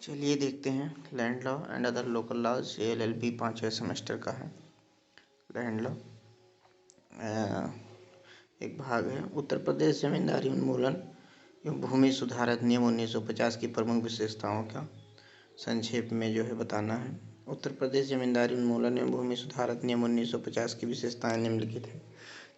चलिए देखते हैं land law and other local laws. ये LLB 5वें सेमेस्टर का है। लैंड लॉ एक भाग है। उत्तर प्रदेश जमींदारी उन्मूलन एवं भूमि सुधार अधिनियम 1950 की प्रमुख विशेषताओं का संक्षेप में जो है बताना है। उत्तर प्रदेश जमींदारी उन्मूलन एवं भूमि सुधार अधिनियम 1950 की विशेषताएं निम्नलिखित हैं।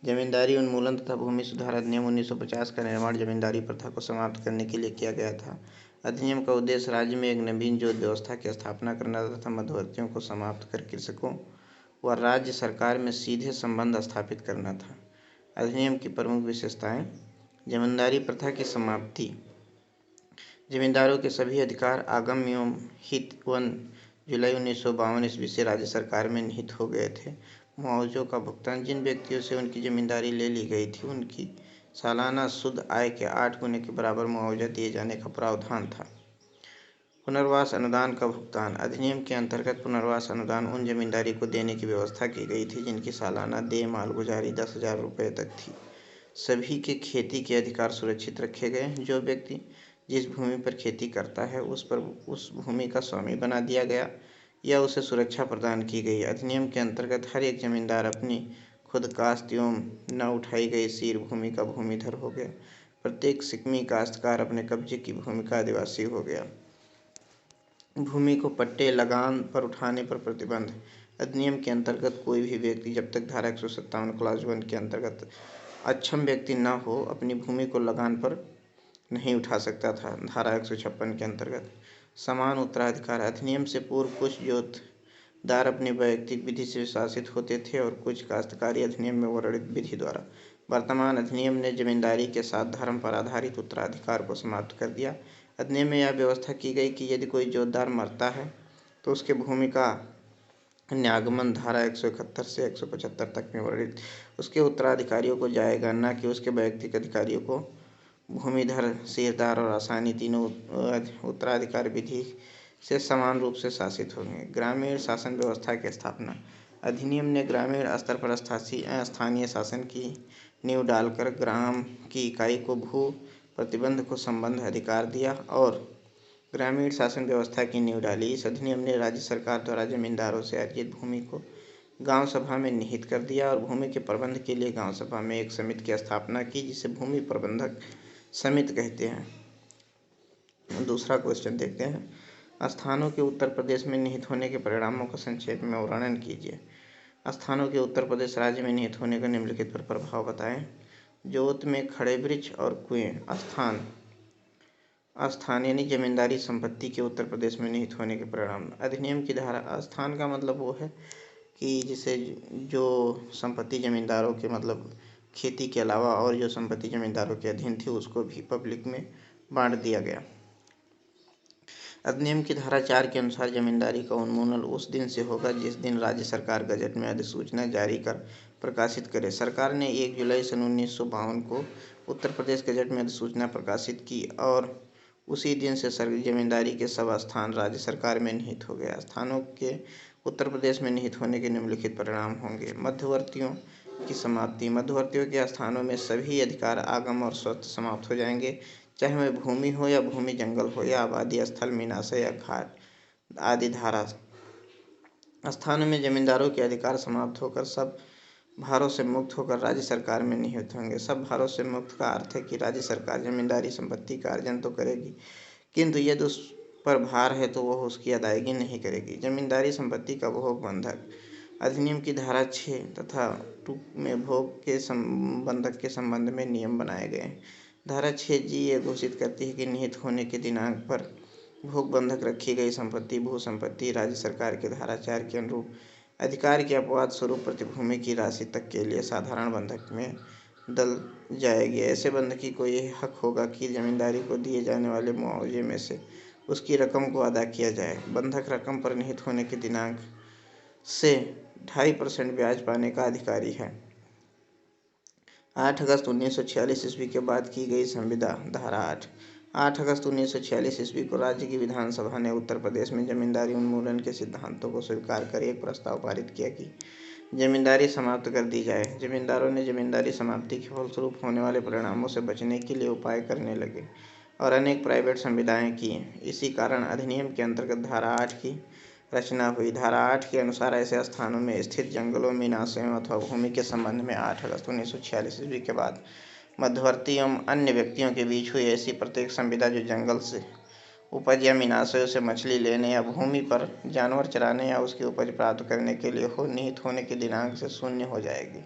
जमींदारी उन्मूलन तथा भूमि सुधार अधिनियम 1950 का निर्माण जमींदारी प्रथा को समाप्त करने के लिए किया गया था। अधिनियम का उद्देश्य राज्य में एक नवीन जोत व्यवस्था की स्थापना करना तथा मध्यवर्तियों को समाप्त कर कृषकों व राज्य सरकार में सीधे संबंध स्थापित करना था। अधिनियम की प्रमुख विशेषताएं: जमींदारी प्रथा की समाप्ति। जमींदारों के सभी अधिकार आगम एवं हित 1 जुलाई 1952 ईस्वी से राज्य सरकार में निहित हो गए थे। मुआवजों का भुगतान: जिन व्यक्तियों से उनकी जमींदारी ले ली गई थी उनकी सालाना शुद्ध आय के 8 गुने के बराबर मुआवजा दिए जाने का प्रावधान था। पुनर्वास अनुदान का भुगतान: अधिनियम के अंतर्गत पुनर्वास अनुदान उन जमींदारी को देने की व्यवस्था की गई थी जिनकी सालाना देय मालगुजारी 10,000 रुपये तक थी। सभी के खेती के अधिकार सुरक्षित रखे गए। जो व्यक्ति जिस भूमि पर खेती करता है उस भूमि का स्वामी बना दिया गया या उसे सुरक्षा प्रदान की गई। अधिनियम के अंतर्गत हर एक जमींदार अपनी खुद काश्त एवं न उठाई गई सीर भूमि का भूमिधर हो गया। प्रत्येक सिकमी काश्तकार अपने कब्जे की भूमि का आदिवासी हो गया। भूमि को पट्टे लगान पर उठाने पर प्रतिबंध: अधिनियम के अंतर्गत कोई भी व्यक्ति जब तक धारा 157 क्लॉज 1 के अंतर्गत अक्षम व्यक्ति न हो अपनी भूमि को लगान पर नहीं उठा सकता था। धारा 156 के अंतर्गत समान उत्तराधिकार: अधिनियम से पूर्व कुछ जोतदार अपनी वैयक्तिक विधि से शासित होते थे और कुछ काश्तकारी अधिनियम में वर्णित विधि द्वारा। वर्तमान अधिनियम ने जमींदारी के साथ धर्म पर आधारित उत्तराधिकार को समाप्त कर दिया। अधिनियम में यह व्यवस्था की गई कि यदि कोई जोतदार मरता है तो उसके भूमि का न्यागमन धारा 171 से 175 तक में वर्णित उसके उत्तराधिकारियों को जाएगा, न कि उसके वैयक्तिक अधिकारियों को। भूमिधर, सीरदार और आसानी तीनों उत्तराधिकार विधि से समान रूप से शासित होंगे। ग्रामीण शासन व्यवस्था की स्थापना: अधिनियम ने ग्रामीण स्तर पर स्थानीय शासन की नींव डालकर ग्राम की इकाई को भू प्रतिबंध को संबंध अधिकार दिया और ग्रामीण शासन व्यवस्था की नींव डाली। इस अधिनियम ने राज्य सरकार द्वारा जमींदारों से अर्जित भूमि को गांव सभा में निहित कर दिया और भूमि के प्रबंध के लिए गांव सभा में एक समिति की स्थापना की जिसे भूमि प्रबंधक समिति कहते हैं। दूसरा क्वेश्चन देखते हैं। स्थानों के उत्तर प्रदेश में निहित होने के परिणामों का संक्षेप में वर्णन कीजिए। स्थानों के उत्तर प्रदेश राज्य में निहित होने का निम्नलिखित पर प्रभाव बताएं। जोत में खड़े वृक्ष और कुएं। स्थान यानी जमींदारी संपत्ति के उत्तर प्रदेश में निहित होने के परिणाम। अधिनियम की धारा: स्थान का मतलब वो है कि जिसे जो संपत्ति जमींदारों के मतलब खेती के अलावा और जो संपत्ति जमींदारों के अधीन थी उसको भी पब्लिक में बांट दिया गया। अधिनियम की धारा 4 के अनुसार जमींदारी का उन्मूलन उस दिन से होगा जिस दिन राज्य सरकार गजट में अधिसूचना जारी कर प्रकाशित करे। सरकार ने 1 जुलाई सन 1952 को उत्तर प्रदेश गजट में अधिसूचना प्रकाशित की और उसी दिन से जमींदारी के सब स्थान राज्य सरकार में निहित हो गया। स्थानों के उत्तर प्रदेश में निहित होने के निम्नलिखित परिणाम होंगे। मध्यवर्तियों की समाप्ति: मध्यवर्तियों के स्थानों में सभी अधिकार आगम और स्वतः समाप्त हो जाएंगे, चाहे वह भूमि हो या भूमि जंगल हो या आबादी स्थल, मीनाशय या घाट आदि। धारा स्थानों में जमींदारों के अधिकार समाप्त होकर सब भारों से मुक्त होकर राज्य सरकार में निहित होंगे। सब भारों से मुक्त का अर्थ है कि राज्य सरकार जमींदारी संपत्ति का अर्जन तो करेगी किंतु यदि उस पर भार है तो वह उसकी अदायगी नहीं करेगी। जमींदारी संपत्ति का भोग बंधक: अधिनियम की धारा 6 तथा 2 में भोग के बंधक के संबंध में नियम बनाए गए हैं। धारा 6G ये घोषित करती है कि निहित होने के दिनांक पर भोग बंधक रखी गई संपत्ति भू संपत्ति राज्य सरकार के धारा 4 के अनुरूप अधिकार के अपवाद स्वरूप प्रतिभूमि की राशि तक के लिए साधारण बंधक में डल जाएगी। ऐसे बंधकी को यह हक होगा कि जमींदारी को दिए जाने वाले मुआवजे में से उसकी रकम को अदा किया जाए। बंधक रकम पर निहित होने के दिनांक से 2.5% ब्याज पाने का अधिकारी है। 8 अगस्त 1946 ईस्वी के बाद की गई संविदा: धारा 8 अगस्त 1946 ईस्वी को राज्य की विधानसभा ने उत्तर प्रदेश में जमींदारी उन्मूलन के सिद्धांतों को स्वीकार कर एक प्रस्ताव पारित किया कि जमींदारी समाप्त कर दी जाए। जमींदारों ने जमींदारी समाप्ति के फलस्वरूप होने वाले परिणामों से बचने के लिए उपाय करने लगे। और अनेक प्राइवेट संविदाएं की। इसी कारण अधिनियम के अंतर्गत धारा 8 की रचना हुई। धारा 8 के अनुसार ऐसे स्थानों में स्थित जंगलों, मीनाशयों अथवा भूमि के संबंध में 8 अगस्त 1946 ईस्वी के बाद मध्यवर्ती एवं अन्य व्यक्तियों के बीच हुई ऐसी प्रत्येक संविदा जो जंगल से उपज या मीनाशयों से मछली लेने या भूमि पर जानवर चराने या उसकी उपज प्राप्त करने के लिए हो, निहित होने के दिनांक से शून्य हो जाएगी।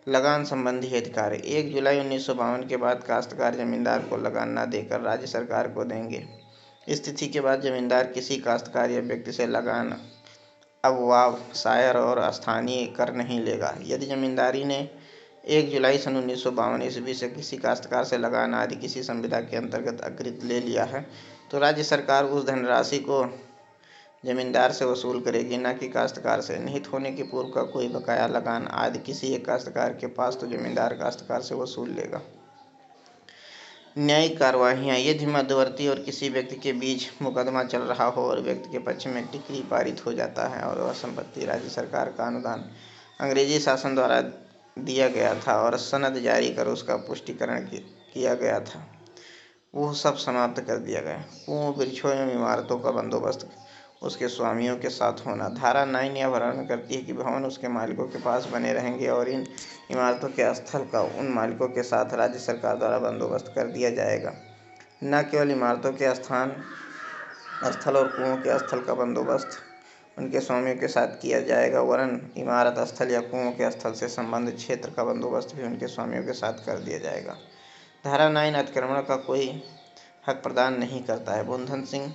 लगान संबंधी अधिकार 1 जुलाई 1952 के बाद काश्तकार जमींदार को लगान न देकर राज्य सरकार को देंगे। इस तिथि के बाद जमींदार किसी काश्तकार या व्यक्ति से लगान, अववाब, सायर और स्थानीय कर नहीं लेगा। यदि जमींदारी ने 1 जुलाई सन 1952 ईस्वी से किसी काश्तकार से लगान आदि किसी संविदा के अंतर्गत अकृत ले लिया है तो राज्य सरकार उस धनराशि को जमींदार से वसूल करेगी, न कि काश्तकार से। निहित होने के पूर्व का कोई बकाया लगान आदि किसी एक काश्तकार के पास तो जमींदार काश्तकार से वसूल लेगा। न्यायिक कार्यवाहियाँ यदि मध्यवर्ती और किसी व्यक्ति के बीच मुकदमा चल रहा हो और व्यक्ति के पक्ष में डिक्री पारित हो जाता है और वह संपत्ति राज्य सरकार का अनुदान अंग्रेजी शासन द्वारा दिया गया था और सनद जारी कर उसका पुष्टिकरण किया गया था, वो सब समाप्त कर दिया गया। कुओं, वृक्षों एवं इमारतों का बंदोबस्त उसके स्वामियों के साथ होना। धारा 9 यह वर्णन करती है कि भवन उसके मालिकों के पास बने रहेंगे और इन इमारतों के स्थल का उन मालिकों के साथ राज्य सरकार द्वारा बंदोबस्त कर दिया जाएगा। न केवल इमारतों के स्थल और कुओं के स्थल का बंदोबस्त उनके स्वामियों के साथ किया जाएगा, वरन इमारत स्थल या कुओं के स्थल से संबंधित क्षेत्र का बंदोबस्त भी उनके स्वामियों के साथ कर दिया जाएगा। धारा 9 अतिक्रमण का कोई हक प्रदान नहीं करता है। बुंधन सिंह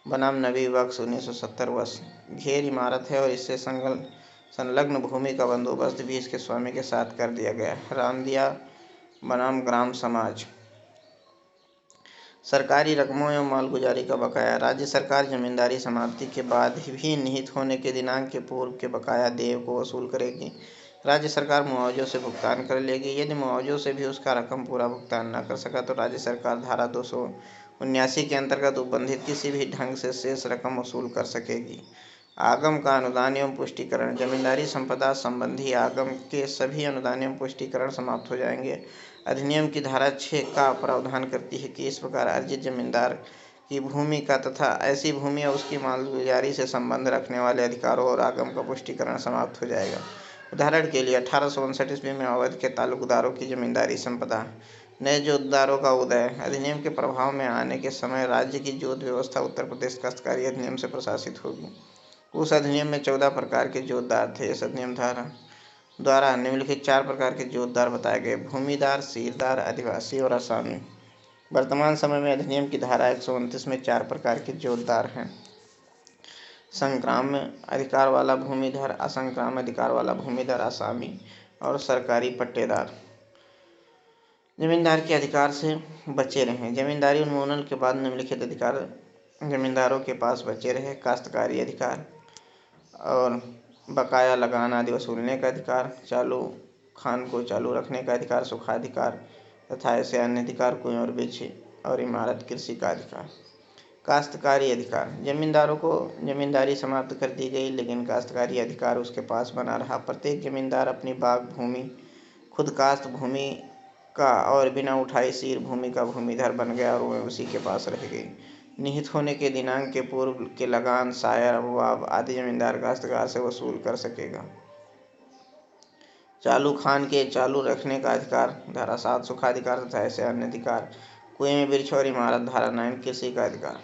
बनाम नबी बख्श 1970 वर्ष घेर इमारत है और इससे संलग्न भूमि का बंदोबस्त भी इसके स्वामी के साथ कर दिया गया है। रामदिया बनाम ग्राम समाज सरकारी रकमों एवं मालगुजारी का बकाया। राज्य सरकार जमींदारी समाप्ति के बाद भी निहित होने के दिनांक के पूर्व के बकाया देय को वसूल करेगी। राज्य सरकार मुआवजों से भुगतान कर लेगी। यदि मुआवजों से भी उसका रकम पूरा भुगतान न कर सका तो राज्य सरकार धारा 279 के अंतर्गत उपबंधित किसी भी ढंग से शेष रकम वसूल कर सकेगी। आगम का अनुदान एवं पुष्टिकरण जमींदारी संपदा संबंधी आगम के सभी अनुदान एवं पुष्टिकरण समाप्त हो जाएंगे। अधिनियम की धारा 6 का प्रावधान करती है कि इस प्रकार अर्जित जमींदार की भूमि का तथा ऐसी भूमि या उसकी मालगुजारी से संबंध रखने वाले अधिकारों और आगम का पुष्टिकरण समाप्त हो जाएगा। उदाहरण के लिए 1859 ईस्वी में अवध के तालुकदारों की जमींदारी संपदा। नए जोतदारों का उदय अधिनियम के प्रभाव में आने के समय राज्य की जोत व्यवस्था उत्तर प्रदेश काश्तकारी अधिनियम से प्रशासित होगी। उस अधिनियम में 14 प्रकार के जोतदार थे। इस अधिनियम द्वारा निम्नलिखित 4 प्रकार के जोतदार बताए गए: भूमिदार, सीरदार, आदिवासी और असामी। वर्तमान समय में अधिनियम की धारा 129 में 4 प्रकार के जोतदार हैं: संक्राम्य अधिकार वाला भूमिधर, असंक्राम्य अधिकार वाला भूमिधर, असामी और सरकारी पट्टेदार। जमींदार के अधिकार से बचे रहें। जमींदारी उन्मूलन के बाद निम्नलिखित अधिकार जमींदारों के पास बचे रहे: काश्तकारी अधिकार और बकाया लगान आदि वसूलने का अधिकार, चालू खान को चालू रखने का अधिकार, सुखाधिकार तथा ऐसे अन्य अधिकार, कुएं और वृक्ष और इमारत, कृषि का अधिकार। काश्तकारी अधिकार जमींदारों को जमींदारी समाप्त कर दी गई लेकिन काश्तकारी अधिकार उसके पास बना रहा। प्रत्येक जमींदार अपनी बाग भूमि, खुद काश्त भूमि का और बिना उठाई सीर भूमि का भूमिधर बन गया और वह उसी के पास रह गई। निहित होने के दिनांक के पूर्व के लगान, सायर, अववाब आदि जमींदार काश्तकार से वसूल कर सकेगा। चालू खान के चालू रखने का अधिकार धारा 7, सुखाधिकार तथा ऐसे अन्य अधिकार, कुएं में वृक्ष और इमारत धारा 9, कृषि का अधिकार।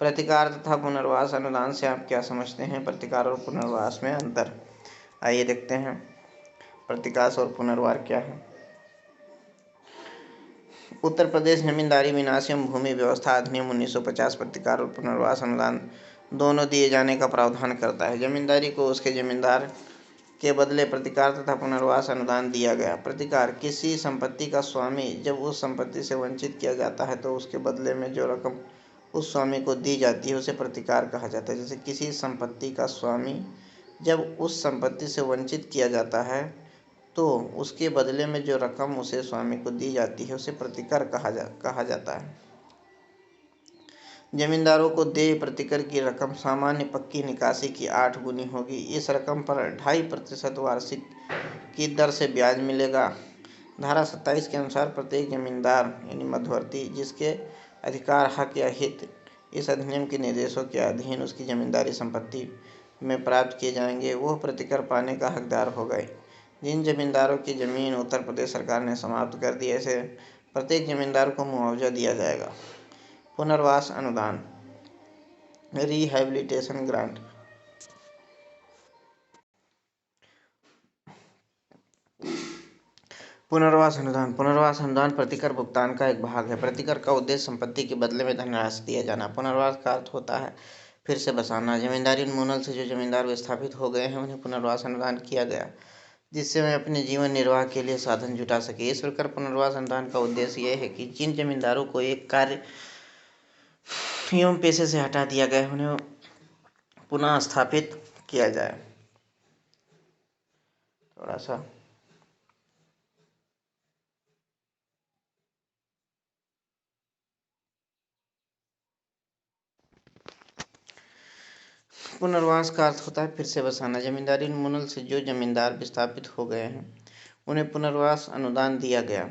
प्रतिकार तथा पुनर्वास अनुदान से आप क्या समझते हैं? प्रतिकार और पुनर्वास में अंतर आइए देखते हैं। प्रतिकाश और पुनर्वास क्या है? उत्तर प्रदेश जमींदारी विनाश एवं भूमि व्यवस्था अधिनियम 1950 प्रतिकार और पुनर्वास अनुदान दोनों दिए जाने का प्रावधान करता है। जमींदारी को उसके जमींदार के बदले प्रतिकार तथा पुनर्वास अनुदान दिया गया। प्रतिकार किसी संपत्ति का स्वामी जब उस संपत्ति से वंचित किया जाता है तो उसके बदले में जो रकम उस स्वामी को दी जाती है उसे प्रतिकार कहा जाता है। जैसे किसी संपत्ति का स्वामी जब उस संपत्ति से वंचित किया जाता है तो उसके बदले में जो रकम उसे स्वामी को दी जाती है उसे प्रतिकर कहा जाता है। जमींदारों को देय प्रतिकर की रकम सामान्य पक्की निकासी की 8 गुनी होगी। इस रकम पर 2.5% वार्षिक की दर से ब्याज मिलेगा। धारा 27 के अनुसार प्रत्येक जमींदार यानी मध्यवर्ती जिसके अधिकार, हक या हित इस अधिनियम के निर्देशों के अधीन उसकी जमींदारी संपत्ति में प्राप्त किए जाएंगे, वह प्रतिकर पाने का हकदार होगा। जिन जमींदारों की जमीन उत्तर प्रदेश सरकार ने समाप्त कर दी, ऐसे प्रत्येक जमींदार को मुआवजा दिया जाएगा। पुनर्वास अनुदान, रिहैबिलिटेशन ग्रांट। पुनर्वास अनुदान प्रतिकर भुगतान का एक भाग है। प्रतिकर का उद्देश्य संपत्ति के बदले में धनराशि दिया जाना। पुनर्वास का अर्थ होता है फिर से बसाना। जमींदारी उन्मूलन से जो जमींदार विस्थापित हो गए हैं उन्हें पुनर्वास अनुदान किया गया, जिससे वे अपने जीवन निर्वाह के लिए साधन जुटा सके। इस प्रकार पुनर्वास अनुदान का उद्देश्य यह है कि जिन जमींदारों को एक कार्य एवं पेशे से हटा दिया गया है उन्हें पुनः स्थापित किया जाए। थोड़ा सा पुनर्वास का अर्थ होता है फिर से बसाना। जमींदारी उन्मूलन से जो जमींदार विस्थापित हो गए हैं उन्हें पुनर्वास अनुदान दिया गया,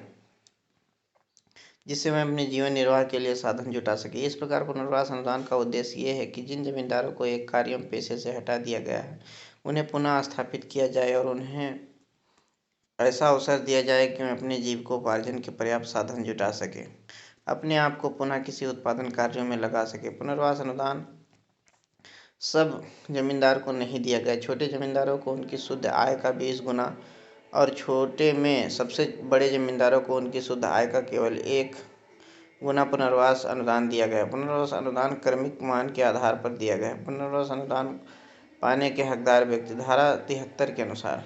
जिससे वह अपने जीवन निर्वाह के लिए साधन जुटा सके। इस प्रकार पुनर्वास अनुदान का उद्देश्य ये है कि जिन जमींदारों को एक कार्य एवं पेशे से हटा दिया गया है उन्हें पुनः स्थापित किया जाए और उन्हें ऐसा अवसर दिया जाए कि वे अपने जीविकोपार्जन के पर्याप्त साधन जुटा सके, अपने आप को पुनः किसी उत्पादन कार्यों में लगा सके। पुनर्वास अनुदान सब जमींदार को नहीं दिया गया। छोटे जमींदारों को उनकी शुद्ध आय का 20 गुना और छोटे में सबसे बड़े जमींदारों को उनकी शुद्ध आय का केवल 1 गुना पुनर्वास अनुदान दिया गया। पुनर्वास अनुदान क्रमिक मान के आधार पर दिया गया। पुनर्वास अनुदान पाने के हकदार व्यक्ति, धारा 73 के अनुसार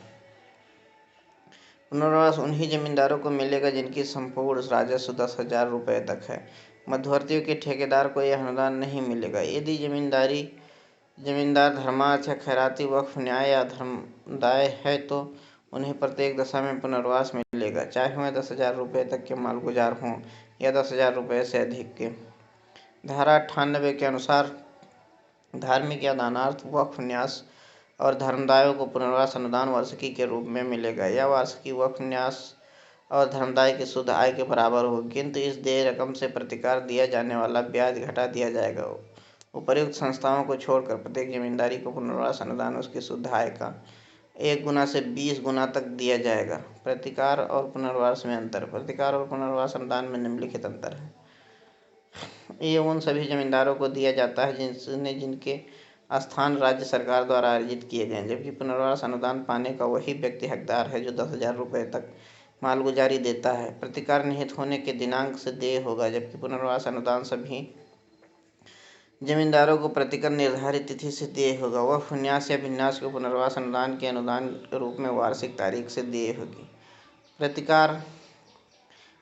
पुनर्वास उन्हीं जमींदारों को मिलेगा जिनकी संपूर्ण राजस्व 10,000 रुपये तक है। मध्यवर्तियों के ठेकेदार को यह अनुदान नहीं मिलेगा। यदि जमींदार धर्मार्थ या खैराती, वक्फ, न्याय या धर्मदाय है तो उन्हें प्रत्येक दशा में पुनर्वास मिलेगा, चाहे वह 10,000 रुपये तक के मालगुजार हों या 10,000 रुपये से अधिक के। धारा 98 के अनुसार धार्मिक या दानार्थ, वक्फ, न्यास और धर्मदायों को पुनर्वास अनुदान वार्षिकी के रूप में मिलेगा। यह वार्षिकी वक्फ, न्यास और धर्मदाय की शुद्ध आय के बराबर होगी, किंतु इस देय रकम से प्रतिकार दिया जाने वाला ब्याज घटा दिया जाएगा। उपर्युक्त संस्थाओं को छोड़कर प्रत्येक जमींदारी को पुनर्वास अनुदान उसकी शुद्ध आय का 1 गुना से 20 गुना तक दिया जाएगा। प्रतिकार और पुनर्वास में अंतर। प्रतिकार और पुनर्वास अनुदान में निम्नलिखित अंतर है। ये उन सभी जमींदारों को दिया जाता है जिनके स्थान राज्य सरकार द्वारा अर्जित किए गए, जबकि पुनर्वास अनुदान पाने का वही व्यक्ति हकदार है जो 10,000 रुपये तक मालगुजारी देता है। प्रतिकार निहित होने के दिनांक से देय होगा, जबकि पुनर्वास अनुदान सभी जमींदारों को प्रतिकर निर्धारित तिथि से देय होगा। वह न्यास या भिन्यास को पुनर्वास अनुदान के अनुदान के रूप में वार्षिक तारीख से देय होगी।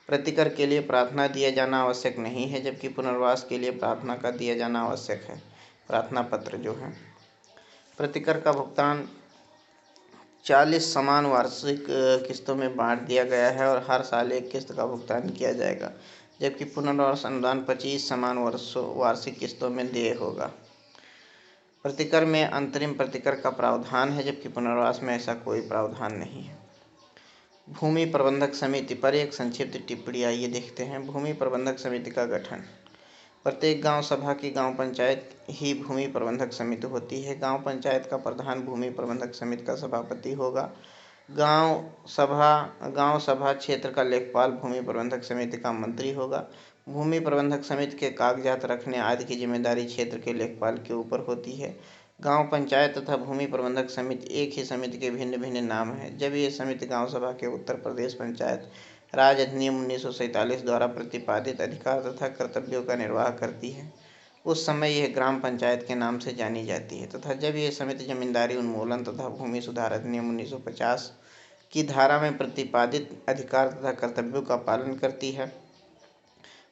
प्रतिकर के लिए प्रार्थना दिया जाना आवश्यक नहीं है, जबकि पुनर्वास के लिए प्रार्थना का दिया जाना आवश्यक है। प्रार्थना पत्र जो है। प्रतिकर का भुगतान 40 समान वार्षिक किस्तों में बांट दिया गया है और हर साल एक किस्त का भुगतान किया जाएगा, जबकि पुनर्वास अनुदान 25 समान वार्षिक किस्तों में देय होगा। प्रतिकर में अंतरिम प्रतिकर का प्रावधान है, जबकि पुनर्वास में ऐसा कोई प्रावधान नहीं है। भूमि प्रबंधक समिति पर एक संक्षिप्त टिप्पणी आइए देखते हैं। भूमि प्रबंधक समिति का गठन। प्रत्येक गांव सभा की गांव पंचायत ही भूमि प्रबंधक समिति होती है। गांव पंचायत का प्रधान भूमि प्रबंधक समिति का सभापति होगा। गांव सभा क्षेत्र का लेखपाल भूमि प्रबंधक समिति का मंत्री होगा। भूमि प्रबंधक समिति के कागजात रखने आदि की जिम्मेदारी क्षेत्र के लेखपाल के ऊपर होती है। गांव पंचायत तथा भूमि प्रबंधक समिति एक ही समिति के भिन्न भिन्न नाम हैं। जब ये समिति गांव सभा के उत्तर प्रदेश पंचायत राज अधिनियम 1947 द्वारा प्रतिपादित अधिकार तथा कर्तव्यों का निर्वाह करती है, उस समय यह ग्राम पंचायत के नाम से जानी जाती है, तथा जब यह समिति जमींदारी उन्मूलन तथा भूमि सुधार अधिनियम 1950 की धारा में प्रतिपादित अधिकार तथा कर्तव्यों का पालन करती है,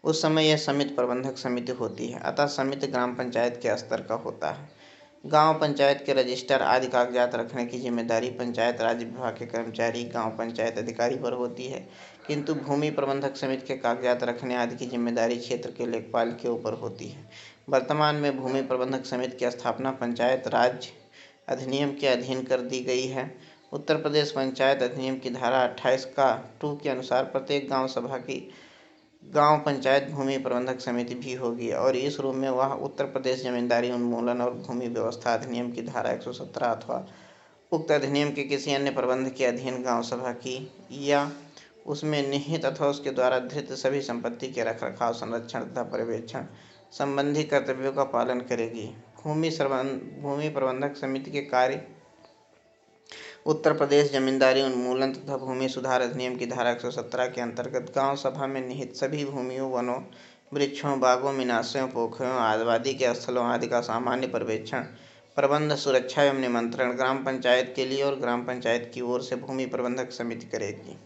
उस समय यह समिति प्रबंधक समिति होती है। अतः समिति ग्राम पंचायत के स्तर का होता है। गांव पंचायत के रजिस्टर आदि कागजात रखने की जिम्मेदारी पंचायत राज विभाग के कर्मचारी गांव पंचायत अधिकारी पर होती है, किंतु भूमि प्रबंधक समिति के कागजात रखने आदि की जिम्मेदारी क्षेत्र के लेखपाल के ऊपर होती है। वर्तमान में भूमि प्रबंधक समिति की स्थापना पंचायत राज अधिनियम के अधीन कर दी गई है। उत्तर प्रदेश पंचायत अधिनियम की धारा 28 का 2 के अनुसार प्रत्येक गांव सभा की गांव पंचायत भूमि प्रबंधक समिति भी होगी और इस रूप में वह उत्तर प्रदेश जमींदारी उन्मूलन और भूमि व्यवस्था अधिनियम की धारा 117 अथवा उक्त अधिनियम के किसी अन्य प्रबंध के अधीन गांव सभा की या उसमें निहित अथवा उसके द्वारा धृत सभी संपत्ति के रखरखाव, संरक्षण तथा पर्यवेक्षण संबंधी कर्तव्यों का पालन करेगी। भूमि प्रबंधक समिति के कार्य उत्तर प्रदेश जमींदारी उन्मूलन तथा भूमि सुधार अधिनियम की धारा 117 के अंतर्गत गांव सभा में निहित सभी भूमियों, वनों, वृक्षों, बागों, मीनाशों, पोखरों, आबादी के स्थलों आदि का सामान्य पर्यवेक्षण, प्रबंध, सुरक्षा एवं नियंत्रण ग्राम पंचायत के लिए और ग्राम पंचायत की ओर से भूमि प्रबंधक समिति करेगी।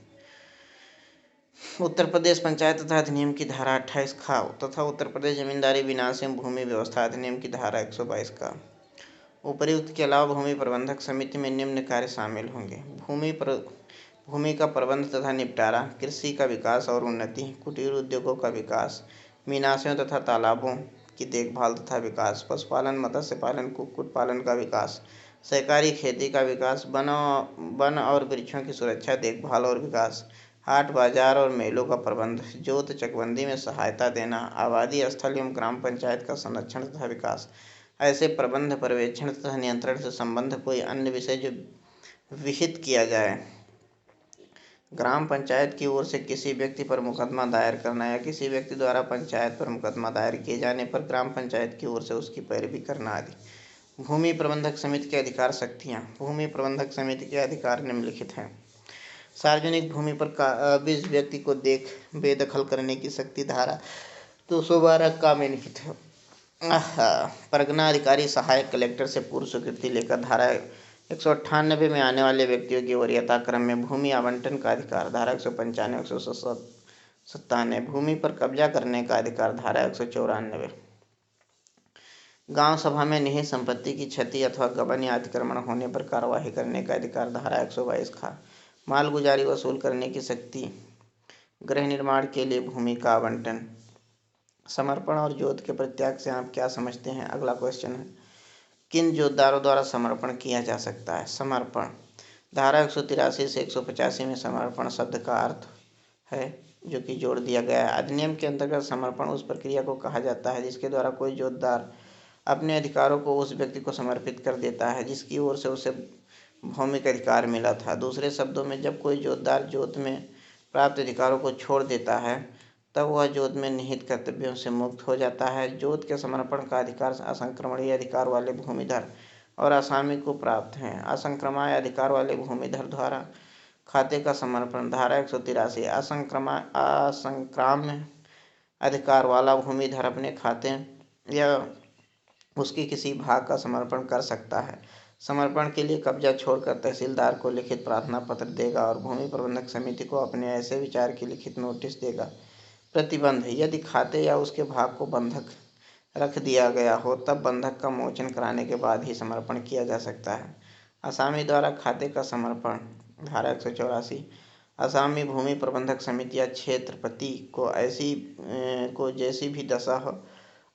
उत्तर प्रदेश पंचायत तथा अधिनियम की धारा 28 खा तथा उत्तर प्रदेश जमींदारी विनाश एवं भूमि व्यवस्था अधिनियम की धारा 122 का। उपर्युक्त के अलावा भूमि प्रबंधक समिति में निम्न कार्य शामिल होंगे: भूमि का प्रबंध तथा निपटारा, कृषि का विकास और उन्नति, कुटीर उद्योगों का विकास, मीनाशों तथा तालाबों की देखभाल तथा विकास, पशुपालन, मत्स्य पालन, कुक्कुट पालन का विकास, सहकारी खेती का विकास, वन और वृक्षों की सुरक्षा, देखभाल और विकास, हाट बाजार और मेलों का प्रबंध, जोत चकबंदी में सहायता देना, आबादी स्थल एवं ग्राम पंचायत का संरक्षण तथा विकास, ऐसे प्रबंध, पर्यवेक्षण तथा नियंत्रण से संबंध कोई अन्य विषय जो विहित किया जाए। ग्राम पंचायत की ओर से किसी व्यक्ति पर मुकदमा दायर करना या किसी व्यक्ति द्वारा पंचायत पर मुकदमा दायर किए जाने पर ग्राम पंचायत की ओर से उसकी पैरवी करना आदि। भूमि प्रबंधक समिति के अधिकार शक्तियाँ। भूमि प्रबंधक समिति के अधिकार निम्नलिखित हैं: सार्वजनिक भूमि पर काबिज व्यक्ति को बेदखल करने की शक्ति धारा 212 का में निहित है। परगना अधिकारी सहायक कलेक्टर से पूर्व स्वीकृति लेकर धारा 198 में आने वाले व्यक्तियों की वरीयता क्रम में भूमि आवंटन का अधिकार धारा 195, 197। भूमि पर कब्जा करने का अधिकार धारा 194। गांव सभा में निहित संपत्ति की क्षति अथवा गबन या अतिक्रमण होने पर कार्यवाही करने का अधिकार धारा 122 खा। मालगुजारी वसूल करने की शक्ति। गृह निर्माण के लिए भूमि का आवंटन। समर्पण और जोत के परित्याग से आप क्या समझते हैं? अगला क्वेश्चन है, किन जोतदारों द्वारा समर्पण किया जा सकता है? समर्पण धारा 183 से 185 में समर्पण शब्द का अर्थ है जो कि जोड़ दिया गया है। अधिनियम के अंतर्गत समर्पण उस प्रक्रिया को कहा जाता है जिसके द्वारा कोई जोतदार अपने अधिकारों को उस व्यक्ति को समर्पित कर देता है जिसकी ओर से उसे भौमिक अधिकार मिला था। दूसरे शब्दों में, जब कोई जोतदार जोत में प्राप्त अधिकारों को छोड़ देता है तब वह जोत में निहित कर्तव्यों से मुक्त हो जाता है। जोत के समर्पण का अधिकार असंक्रमणीय अधिकार वाले भूमिधर और आसामी को प्राप्त है। असंक्रमण अधिकार वाले भूमिधर द्वारा खाते का समर्पण धारा 183। असंक्राम्य अधिकार वाला भूमिधर अपने खाते या उसके किसी भाग का समर्पण कर सकता है। समर्पण के लिए कब्जा छोड़कर तहसीलदार को लिखित प्रार्थना पत्र देगा और भूमि प्रबंधक समिति को अपने ऐसे विचार की लिखित नोटिस देगा। प्रतिबंध: यदि खाते या उसके भाग को बंधक रख दिया गया हो तब बंधक का मोचन कराने के बाद ही समर्पण किया जा सकता है। आसामी द्वारा खाते का समर्पण धारा 184। आसामी भूमि प्रबंधक समिति या क्षेत्रपति को जैसी भी दशा हो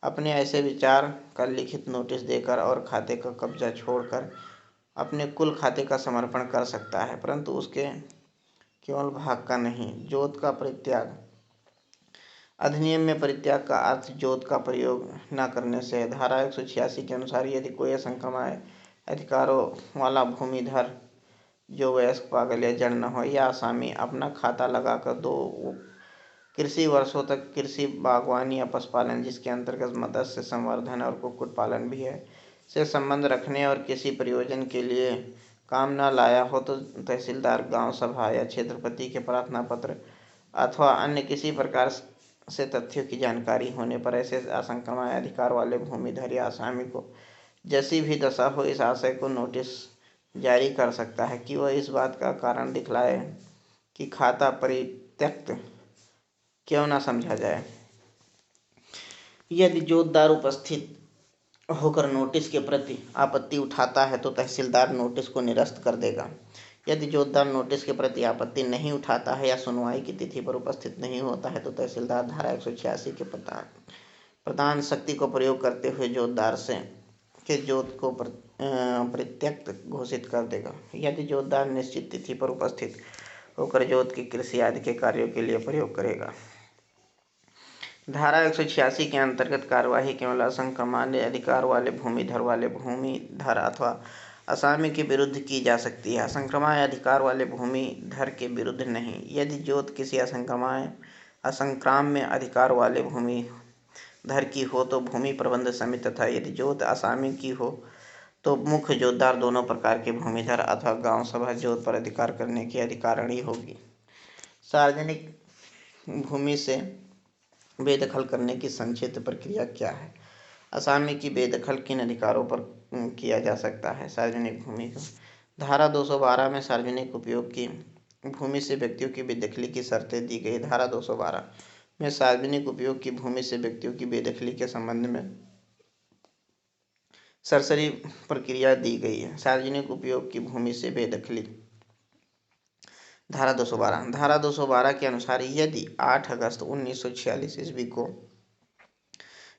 अपने ऐसे विचार का लिखित नोटिस देकर और खाते का कब्जा छोड़कर अपने कुल खाते का समर्पण कर सकता है, परंतु उसके केवल भाग का नहीं। जोत का परित्याग। अधिनियम में परित्याग का अर्थ जोत का प्रयोग न करने से है। धारा 186 के अनुसार यदि कोई असंक्रमण अधिकारों वाला भूमिधर जो वयस्क, पागल या जड़ न हो या आसामी अपना खाता लगाकर 2 कृषि वर्षों तक कृषि, बागवानी या पशुपालन जिसके अंतर्गत मत्स्य संवर्धन और कुक्कुट पालन भी है से संबंध रखने और किसी प्रयोजन के लिए काम न लाया हो तो तहसीलदार, गांव सभा या क्षेत्रपति के प्रार्थना पत्र अथवा अन्य किसी प्रकार से तथ्यों की जानकारी होने पर ऐसे असंक्रमण अधिकार वाले भूमिधर या आसामी को जैसी भी दशा हो इस आशय को नोटिस जारी कर सकता है कि वह इस बात का कारण दिखलाए कि खाता परित्यक्त क्यों न समझा जाए। यदि जोतदार उपस्थित होकर नोटिस के प्रति आपत्ति उठाता है तो तहसीलदार नोटिस को निरस्त कर देगा। यदि जोतदार नोटिस के प्रति आपत्ति नहीं उठाता है या सुनवाई की तिथि पर उपस्थित नहीं होता है तो तहसीलदार धारा 186 के प्रधान शक्ति को प्रयोग करते हुए जोतदार से के जोत को परित्यक्त घोषित कर देगा यदि जोतदार निश्चित तिथि पर उपस्थित होकर जोत की कृषि आदि के कार्यों के लिए प्रयोग करेगा। धारा 186 के अंतर्गत कार्यवाही केवल असंक्रमण्य अधिकार वाले भूमिधर अथवा असामी के विरुद्ध की जा सकती है, असंक्रमण अधिकार वाले भूमिधर के विरुद्ध नहीं। यदि जोत किसी असंक्राम्य अधिकार वाले भूमिधर की हो तो भूमि प्रबंध समिति तथा यदि जोत असामी की हो तो मुख्य जोतदार दोनों प्रकार के भूमिधर अथवा गांव सभा जोत पर अधिकार करने की अधिकारिणी होगी। सार्वजनिक भूमि से बेदखल करने की संक्षिप्त प्रक्रिया क्या है? असामी की बेदखल किन अधिकारों पर किया जा सकता है? सार्वजनिक भूमि को धारा 212 में सार्वजनिक उपयोग की भूमि से व्यक्तियों की बेदखली की शर्तें दी गई। धारा 212 में सार्वजनिक उपयोग की भूमि से व्यक्तियों की बेदखली के संबंध में सरसरी प्रक्रिया दी गई है। सार्वजनिक उपयोग की भूमि से बेदखली धारा 212 के अनुसार यदि 8 अगस्त 1946 ईस्वी को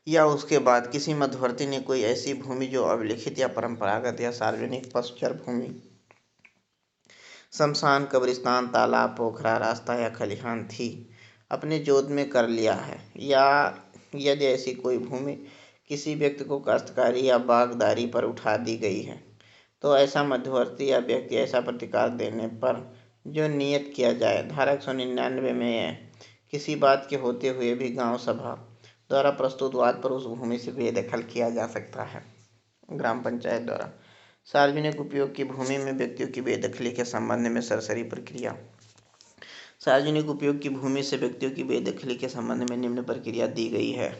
या उसके बाद किसी मध्यवर्ती ने कोई ऐसी भूमि जो अभिलिखित या परंपरागत या सार्वजनिक पशुचर भूमि, शमशान, कब्रिस्तान, तालाब, पोखरा, रास्ता या खलिहान थी, अपने जोत में कर लिया है, या यदि ऐसी कोई भूमि किसी व्यक्ति को काश्तकारी या बागदारी पर उठा दी गई है, तो ऐसा मध्यवर्ती या व्यक्ति ऐसा प्रतिकार देने पर जो नियत किया जाए। धारा 199 में किसी बात के होते हुए भी गांव सभा द्वारा प्रस्तुत वाद पर उस भूमि से बेदखल किया जा सकता है। ग्राम पंचायत द्वारा सार्वजनिक उपयोग की भूमि में व्यक्तियों की बेदखली के संबंध में सरसरी प्रक्रिया। सार्वजनिक उपयोग की भूमि से व्यक्तियों की बेदखली के संबंध में निम्न प्रक्रिया दी गई है।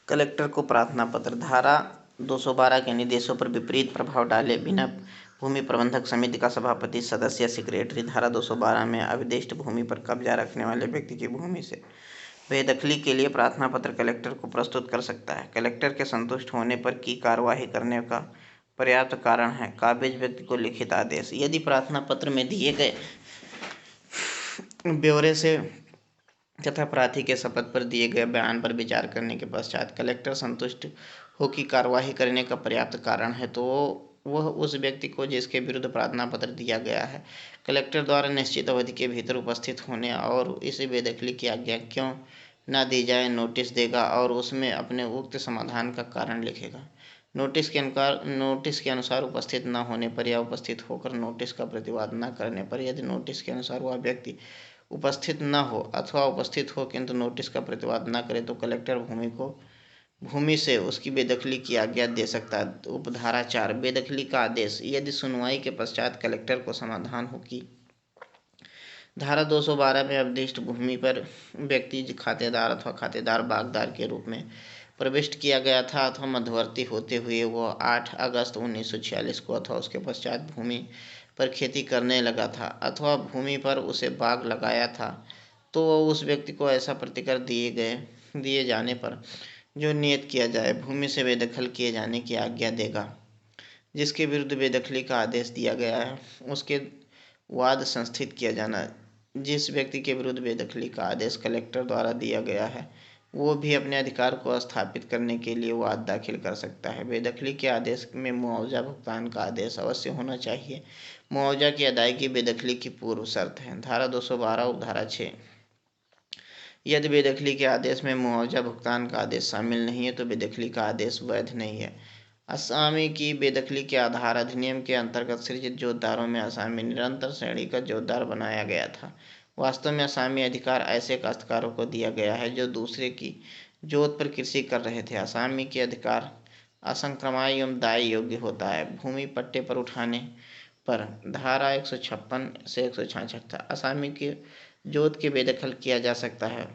कलेक्टर को प्रार्थना पत्र। धारा 212 के निर्देशों पर विपरीत प्रभाव डाले बिना भूमि प्रबंधक समिति का सभापति, सदस्य, सेक्रेटरी धारा 212 में अविदिष्ट भूमि पर कब्जा रखने वाले व्यक्ति की भूमि से बेदखली के लिए प्रार्थना पत्र कलेक्टर को प्रस्तुत कर सकता है। कलेक्टर के संतुष्ट होने पर की कार्यवाही करने का पर्याप्त कारण है। काबिज व्यक्ति को लिखित आदेश। यदि प्रार्थना पत्र में दिए गए ब्यौरे से तथा प्रार्थी के शपथ पर दिए गए बयान पर विचार करने के पश्चात कलेक्टर संतुष्ट हो कि कार्यवाही करने का पर्याप्त कारण है तो वह उस व्यक्ति को जिसके विरुद्ध प्रार्थना पत्र दिया गया है कलेक्टर द्वारा निश्चित अवधि के भीतर उपस्थित होने और इसे बेदखली की आज्ञा क्यों न दी जाए नोटिस देगा और उसमें अपने उक्त समाधान का कारण लिखेगा। नोटिस के अनुसार उपस्थित न होने पर या उपस्थित होकर नोटिस का प्रतिवाद न करने पर यदि नोटिस के अनुसार वह व्यक्ति उपस्थित न हो अथवा उपस्थित हो किंतु नोटिस का प्रतिवाद न करे तो कलेक्टर भूमि से उसकी बेदखली की आज्ञा दे सकता है। उपधारा 4 बेदखली का आदेश। यदि सुनवाई के पश्चात कलेक्टर को समाधान हो कि धारा 212 में अवदिष्ट भूमि पर व्यक्ति खातेदार अथवा खातेदार बागदार के रूप में प्रविष्ट किया गया था अथवा मध्यवर्ती होते हुए वो 8 अगस्त 1946 को अथवा उसके पश्चात भूमि पर खेती करने लगा था अथवा भूमि पर उसे बाग लगाया था, तो उस व्यक्ति को ऐसा प्रतिकर दिए जाने पर जो नियत किया जाए भूमि से बेदखल किए जाने की आज्ञा देगा। जिसके विरुद्ध बेदखली का आदेश दिया गया है उसके वाद संस्थित किया जाना। जिस व्यक्ति के विरुद्ध बेदखली का आदेश कलेक्टर द्वारा दिया गया है वो भी अपने अधिकार को स्थापित करने के लिए वाद दाखिल कर सकता है। बेदखली के आदेश में मुआवजा भुगतान का आदेश अवश्य होना चाहिए। मुआवजा की अदायगी बेदखली की पूर्व शर्त है। धारा 212 उपधारा 6 यदि बेदखली के आदेश में मुआवजा भुगतान का आदेश शामिल नहीं है तो बेदखली का आदेश वैध नहीं है। असामी की बेदखली के आधार अधिनियम के अंतर्गत सृजित जोतदारों में असामी निरंतर श्रेणी का जोतदार बनाया गया था। वास्तव में असामी अधिकार ऐसे काश्तकारों को दिया गया है जो दूसरे की जोत पर कृषि कर रहे थे। असामी के अधिकार असंक्रमण एवं दाय योग्य होता है। भूमि पट्टे पर उठाने पर धारा 156 से 166 असामी की जोत के बेदखल किया जा सकता है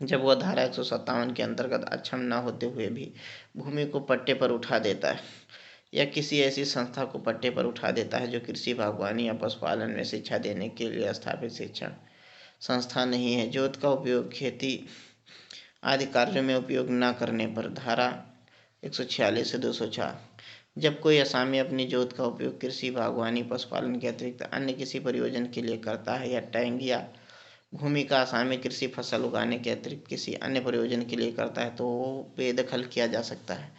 जब वह धारा 157 के अंतर्गत अक्षम न होते हुए भी भूमि को पट्टे पर उठा देता है या किसी ऐसी संस्था को पट्टे पर उठा देता है जो कृषि, बागवानी या पशुपालन में शिक्षा देने के लिए स्थापित शिक्षण संस्था नहीं है। जोत का उपयोग खेती आदि कार्यों में उपयोग न करने पर धारा 146 से 204 जब कोई असामी अपनी जोत का उपयोग कृषि, बागवानी, पशुपालन के अतिरिक्त अन्य किसी प्रयोजन के लिए करता है या टैंक या भूमि का असामी कृषि फसल उगाने के अतिरिक्त किसी अन्य प्रयोजन के लिए करता है तो वो बेदखल किया जा सकता है,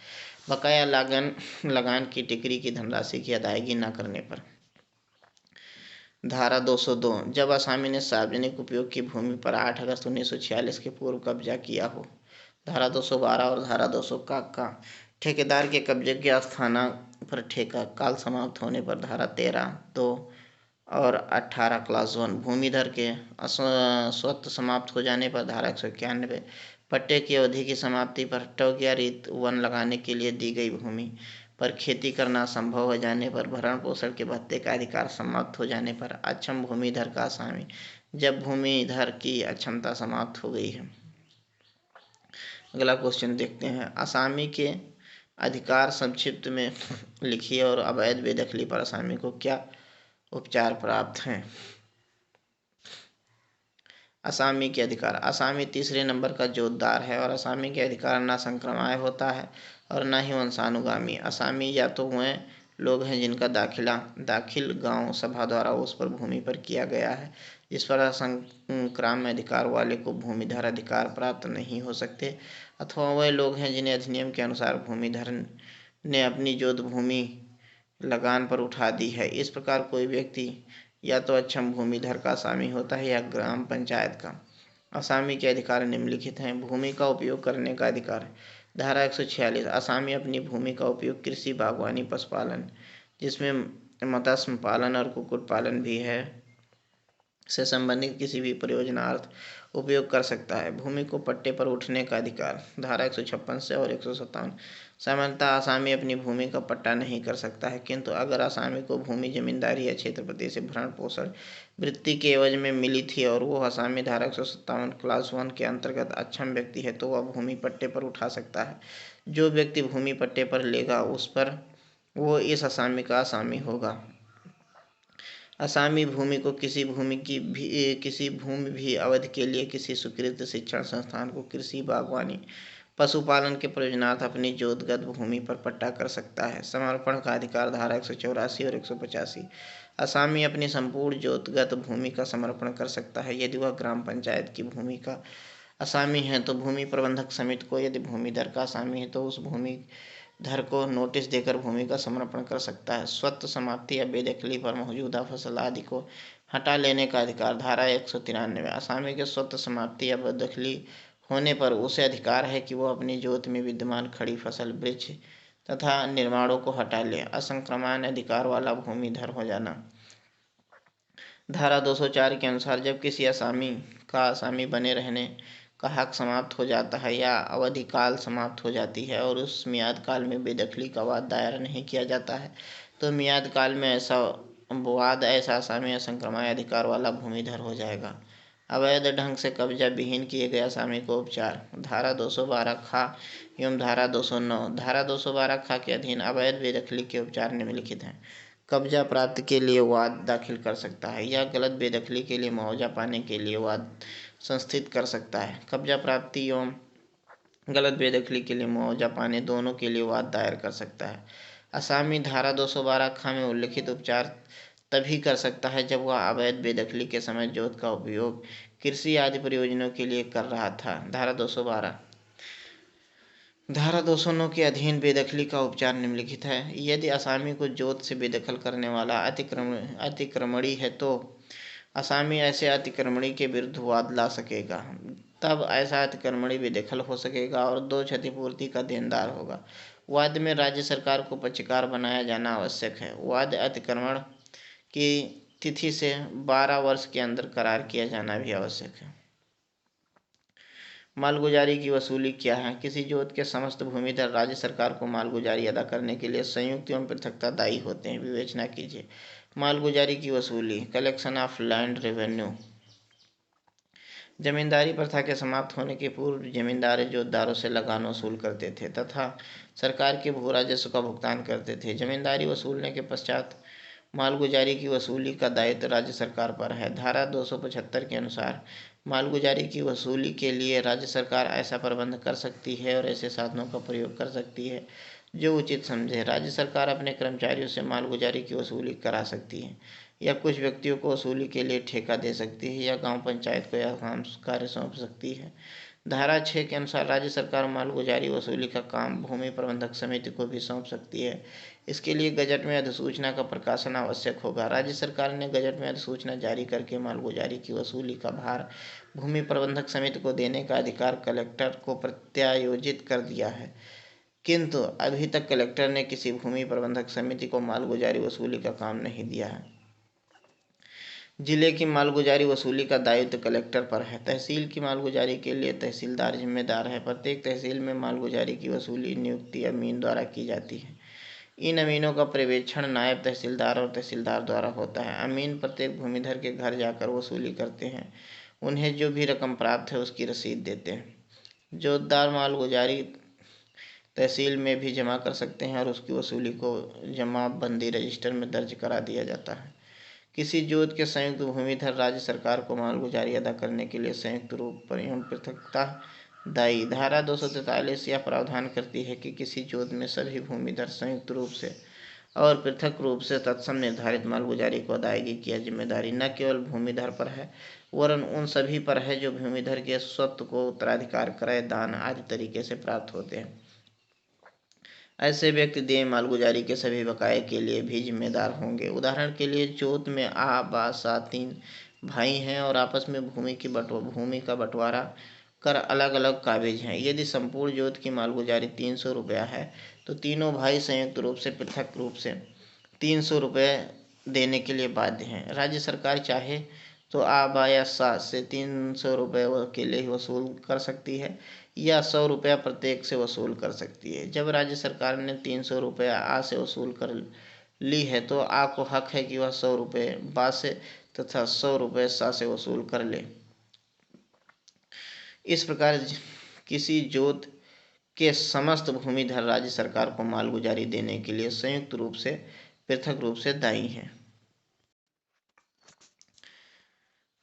बकाया लगान की टिकरी की धनराशि की अदायगी न करने पर। धारा 202, जब असामी ने सार्वजनिक उपयोग की भूमि पर 8 अगस्त 1946 के पूर्व कब्जा किया हो। धारा 212 और धारा 200 का ठेकेदार के कब्जे के अस्थाना पर ठेका काल समाप्त होने पर। धारा 13, 2 और 18 क्लास 1 भूमिधर के स्वत्व समाप्त हो जाने पर। धारा 191, पट्टे की अवधि की समाप्ति पर टोकिया रीत वन लगाने के लिए दी गई भूमि पर खेती करना संभव हो जाने पर। भरण पोषण के भत्ते का अधिकार समाप्त हो जाने पर। अक्षम भूमिधर का असामी, जब भूमिधर की अक्षमता समाप्त हो गई है। अगला क्वेश्चन देखते हैं, असामी के अधिकार संक्षिप्त में लिखिए और अवैध बेदखली पर असामी को क्या उपचार प्राप्त हैं। असामी के अधिकार, असामी तीसरे नंबर का जोतदार है और असामी के अधिकार न संक्रमण होता है और न ही वंशानुगामी। असामी या तो वे लोग हैं जिनका दाखिल गांव सभा द्वारा उस पर भूमि पर किया गया है जिस पर असंक्राम्य अधिकार वाले को भूमिधर अधिकार प्राप्त नहीं हो सकते, अथवा वे लोग हैं जिन्हें अधिनियम के अनुसार भूमिधर ने अपनी जोत भूमि लगान पर उठा दी है। इस प्रकार कोई व्यक्ति या तो अक्षम भूमिधर का असामी होता है या ग्राम पंचायत का। असामी के अधिकार निम्नलिखित हैं। भूमि का उपयोग करने का अधिकार। धारा 146, असामी अपनी भूमि का उपयोग कृषि, बागवानी, पशुपालन जिसमें मत्स्य पालन और कुक्कुट पालन भी है से संबंधित किसी भी प्रयोजनार्थ उपयोग कर सकता है। भूमि को पट्टे पर उठने का अधिकार। धारा 156 से और 157, सामान्यतः असामी अपनी भूमि का पट्टा नहीं कर सकता है, किंतु अगर असामी को भूमि जमींदारी या क्षेत्रपति से भरण पोषण वृत्ति के एवज में मिली थी और वो असामी धारा 157 क्लास 1 के अंतर्गत अक्षम व्यक्ति है तो वह भूमि पट्टे पर उठा सकता है। जो व्यक्ति भूमि पट्टे पर लेगा उस पर वो इस असामी का असामी होगा। असामी भूमि को किसी भूमि भी अवधि के लिए किसी स्वीकृत शिक्षण संस्थान को कृषि, बागवानी, पशुपालन के प्रयोजनार्थ अपनी जोतगत भूमि पर पट्टा कर सकता है। समर्पण का अधिकार। धारा 184 और 185, असामी अपनी संपूर्ण जोतगत भूमि का समर्पण कर सकता है। यदि वह ग्राम पंचायत की भूमि का असामी है तो भूमि प्रबंधक समिति को, यदि भूमिधर का असामी है तो उस भूमिधर को नोटिस देकर भूमि का समर्पण कर सकता है। स्वत्व समाप्ति या बेदखली पर मौजूदा फसल आदि को हटा लेने का अधिकार। धारा 193, असामी के स्वत्व समाप्ति या बेदखली होने पर उसे अधिकार है कि वह अपनी जोत में विद्यमान खड़ी फसल, वृक्ष तथा निर्माणों को हटा ले। असंक्रमण अधिकार वाला भूमिधर हो जाना। धारा 204 के अनुसार जब किसी असामी का असामी बने रहने का हक समाप्त हो जाता है या अवधि काल समाप्त हो जाती है और उस मियाद काल में बेदखली का वाद दायर नहीं किया जाता है तो मियाद काल में ऐसा असामी असंक्रमण अधिकार वाला भूमिधर हो जाएगा। अवैध ढंग से कब्जा विहीन किए गए असामी को उपचार। धारा 212 खा एवं धारा 209। धारा 212 खा के अधीन अवैध बेदखली के उपचार निम्नलिखित हैं। कब्जा प्राप्ति के लिए वाद दाखिल कर सकता है या गलत बेदखली के लिए मुआवजा पाने के लिए वाद संस्थित कर सकता है। कब्जा प्राप्ति एवं गलत बेदखली के लिए मुआवजा पाने दोनों के लिए वाद दायर कर सकता है। असामी धारा 212 खा में उल्लिखित उपचार तभी कर सकता है जब वह अवैध बेदखली के समय जोत का उपयोग कृषि आदि परियोजनाओं के लिए कर रहा था। धारा 212। धारा 209 के अधीन बेदखली का उपचार निम्नलिखित है। यदि असामी को जोत से बेदखल करने वाला अतिक्रमणी है तो असामी ऐसे अतिक्रमणी के विरुद्ध वाद ला सकेगा। तब ऐसा अतिक्रमणी बेदखल हो सकेगा और 2 क्षतिपूर्ति का देनदार होगा। वाद में राज्य सरकार को पक्षकार बनाया जाना आवश्यक है। वाद अतिक्रमण की तिथि से 12 वर्ष के अंदर करार किया जाना भी आवश्यक है। मालगुजारी की वसूली क्या है। किसी जोत के समस्त भूमिधर राज्य सरकार को मालगुजारी अदा करने के लिए संयुक्त एवं पृथकता दायी होते हैं। विवेचना कीजिए। मालगुजारी की वसूली। Collection of land revenue. जमींदारी प्रथा के समाप्त होने के पूर्व जमींदार जोतदारों से लगान वसूल करते थे तथा सरकार के भू राजस्व का भुगतान करते थे। जमींदारी वसूलने के पश्चात मालगुजारी की वसूली का दायित्व राज्य सरकार पर है। धारा 275 के अनुसार मालगुजारी की वसूली के लिए राज्य सरकार ऐसा प्रबंध कर सकती है और ऐसे साधनों का प्रयोग कर सकती है जो उचित समझे। राज्य सरकार अपने कर्मचारियों से मालगुजारी की वसूली करा सकती है। या कुछ व्यक्तियों को वसूली के लिए ठेका दे सकती है या गांव पंचायत को यह काम कार्य सौंप सकती है। धारा 6 के अनुसार राज्य सरकार मालगुजारी वसूली का काम भूमि प्रबंधक समिति को भी सौंप सकती है। इसके लिए गजट में अधिसूचना का प्रकाशन आवश्यक होगा। राज्य सरकार ने गजट में अधिसूचना जारी करके मालगुजारी की वसूली का भार भूमि प्रबंधक समिति को देने का अधिकार कलेक्टर को प्रत्यायोजित कर दिया है, किंतु अभी तक कलेक्टर ने किसी भूमि प्रबंधक समिति को मालगुजारी वसूली का काम नहीं दिया है। जिले की मालगुजारी वसूली का दायित्व कलेक्टर पर है। तहसील की मालगुजारी के लिए तहसीलदार जिम्मेदार है। प्रत्येक तहसील में मालगुजारी की वसूली नियुक्ति अमीन द्वारा की जाती है। इन अमीनों का पर्यवेक्षण नायब तहसीलदार और तहसीलदार द्वारा होता है। अमीन प्रत्येक भूमिधर के घर जाकर वसूली करते हैं। उन्हें जो भी रकम प्राप्त है उसकी रसीद देते हैं। जोतदार मालगुजारी तहसील में भी जमा कर सकते हैं और उसकी वसूली को जमाबंदी रजिस्टर में दर्ज करा दिया जाता है। किसी जोत के संयुक्त भूमिधर राज्य सरकार को मालगुजारी अदा करने के लिए संयुक्त रूप पर एवं पृथकता दायी। धारा 243 यह प्रावधान करती है कि किसी जोत में सभी भूमिधर संयुक्त रूप से और पृथक रूप से तत्सम निर्धारित मालगुजारी को अदायगी की जिम्मेदारी न केवल भूमिधर पर है वरन उन सभी पर है जो भूमिधर के स्वत्व को उत्तराधिकार, क्रय, दान आदि तरीके से प्राप्त होते हैं। ऐसे व्यक्ति देय मालगुजारी के सभी बकाये के लिए भी जिम्मेदार होंगे। उदाहरण के लिए जोत में आ, बा, सा 3 भाई हैं और आपस में भूमि का बंटवारा कर अलग अलग काबिज हैं। यदि संपूर्ण जोत की मालगुजारी 300 रुपया है तो तीनों भाई संयुक्त रूप से पृथक रूप से 300 रुपये देने के लिए बाध्य हैं। राज्य सरकार चाहे तो आ, बा या सा से 300 रुपये के लिए वसूल कर सकती है या 100 रुपया प्रत्येक से वसूल कर सकती है। जब राज्य सरकार ने 300 रुपया आ से वसूल कर ली है तो आ को हक है कि वह 100 रुपये बा से तथा 100 रुपये सा से वसूल कर ले। इस प्रकार किसी जोत के समस्त भूमिधर राज्य सरकार को मालगुजारी देने के लिए संयुक्त रूप से पृथक रूप से दायी हैं।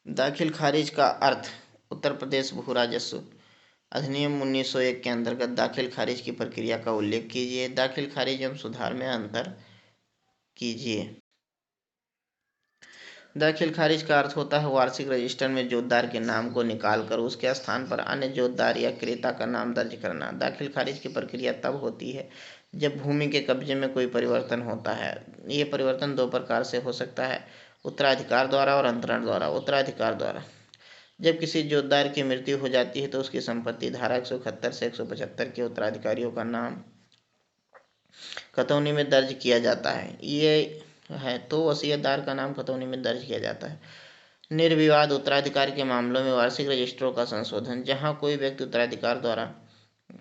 दाखिल खारिज का अर्थ। उत्तर प्रदेश भू राजस्व अधिनियम 1901 के अंतर्गत दाखिल खारिज की प्रक्रिया का उल्लेख कीजिए। दाखिल खारिज एवं सुधार में अंतर कीजिए। दाखिल खारिज का अर्थ होता है वार्षिक रजिस्टर में जोतदार के नाम को निकालकर उसके स्थान पर अन्य जोतदार या क्रेता का नाम दर्ज करना। दाखिल खारिज की प्रक्रिया तब होती है जब भूमि के कब्जे में कोई परिवर्तन होता है। ये परिवर्तन 2 प्रकार से हो सकता है, उत्तराधिकार द्वारा और अंतरण द्वारा। उत्तराधिकार द्वारा जब किसी जोतदार की मृत्यु हो जाती है तो उसकी संपत्ति धारा 171 से 175 के उत्तराधिकारियों का नाम खतौनी में दर्ज किया जाता है। ये है तो वसीयतदार का नाम खतौनी में दर्ज किया जाता है। निर्विवाद उत्तराधिकार के मामलों में वार्षिक रजिस्टरों का संशोधन। जहां कोई व्यक्ति उत्तराधिकार द्वारा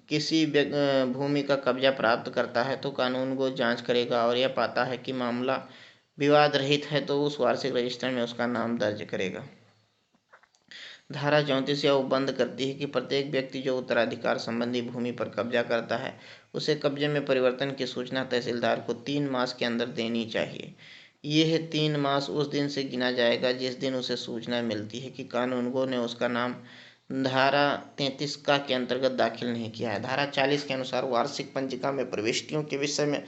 किसी भूमि का कब्जा प्राप्त करता है तो कानून को जांच करेगा और यह पाता है कि मामला विवाद रहित है तो उस वार्षिक रजिस्टर में उसका नाम दर्ज करेगा। धारा 34 यह उपबंध करती है कि प्रत्येक व्यक्ति जो उत्तराधिकार संबंधी भूमि पर कब्जा करता है उसे कब्जे में परिवर्तन की सूचना तहसीलदार को 3 मास के अंदर देनी चाहिए। यह 3 मास उस दिन से गिना जाएगा जिस दिन उसे सूचना मिलती है कि कानूनगो ने उसका नाम धारा 33 के अंतर्गत दाखिल नहीं किया है। धारा 40 के अनुसार वार्षिक पंजिका में प्रविष्टियों के विषय में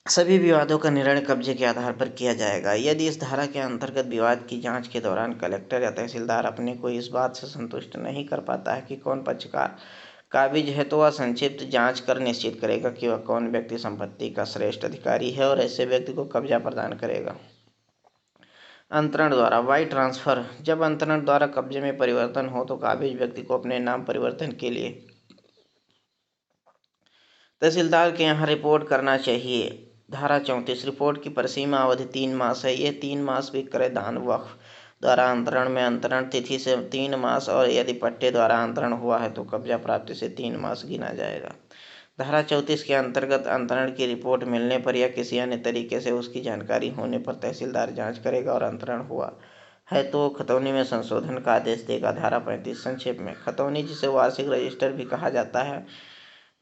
सभी विवादों का निर्णय कब्जे के आधार पर किया जाएगा। यदि इस धारा के अंतर्गत विवाद की जांच के दौरान कलेक्टर या तहसीलदार अपने को इस बात से संतुष्ट नहीं कर पाता है कि कौन पक्षकार काबिज है तो वह संक्षिप्त जांच कर निश्चित करेगा कि वह कौन व्यक्ति संपत्ति का श्रेष्ठ अधिकारी है और ऐसे व्यक्ति को कब्जा प्रदान करेगा। अंतरण द्वारा वाई ट्रांसफर। जब अंतरण द्वारा कब्जे में परिवर्तन हो तो काबिज व्यक्ति को अपने नाम परिवर्तन के लिए तहसीलदार के यहाँ रिपोर्ट करना चाहिए। धारा 34 रिपोर्ट की परिसीमा अवधि 3 मास है। यह 3 मास भी क्रय, दान, वक्फ द्वारा अंतरण में अंतरण तिथि से 3 मास और यदि पट्टे द्वारा अंतरण हुआ है तो कब्जा प्राप्ति से 3 मास गिना जाएगा। धारा 34 के अंतर्गत अंतरण की रिपोर्ट मिलने पर या किसी अन्य तरीके से उसकी जानकारी होने पर तहसीलदार जांच करेगा और अंतरण हुआ है तो खतौनी में संशोधन का आदेश देगा। धारा 35 संक्षेप में खतौनी, जिसे वार्षिक रजिस्टर भी कहा जाता है,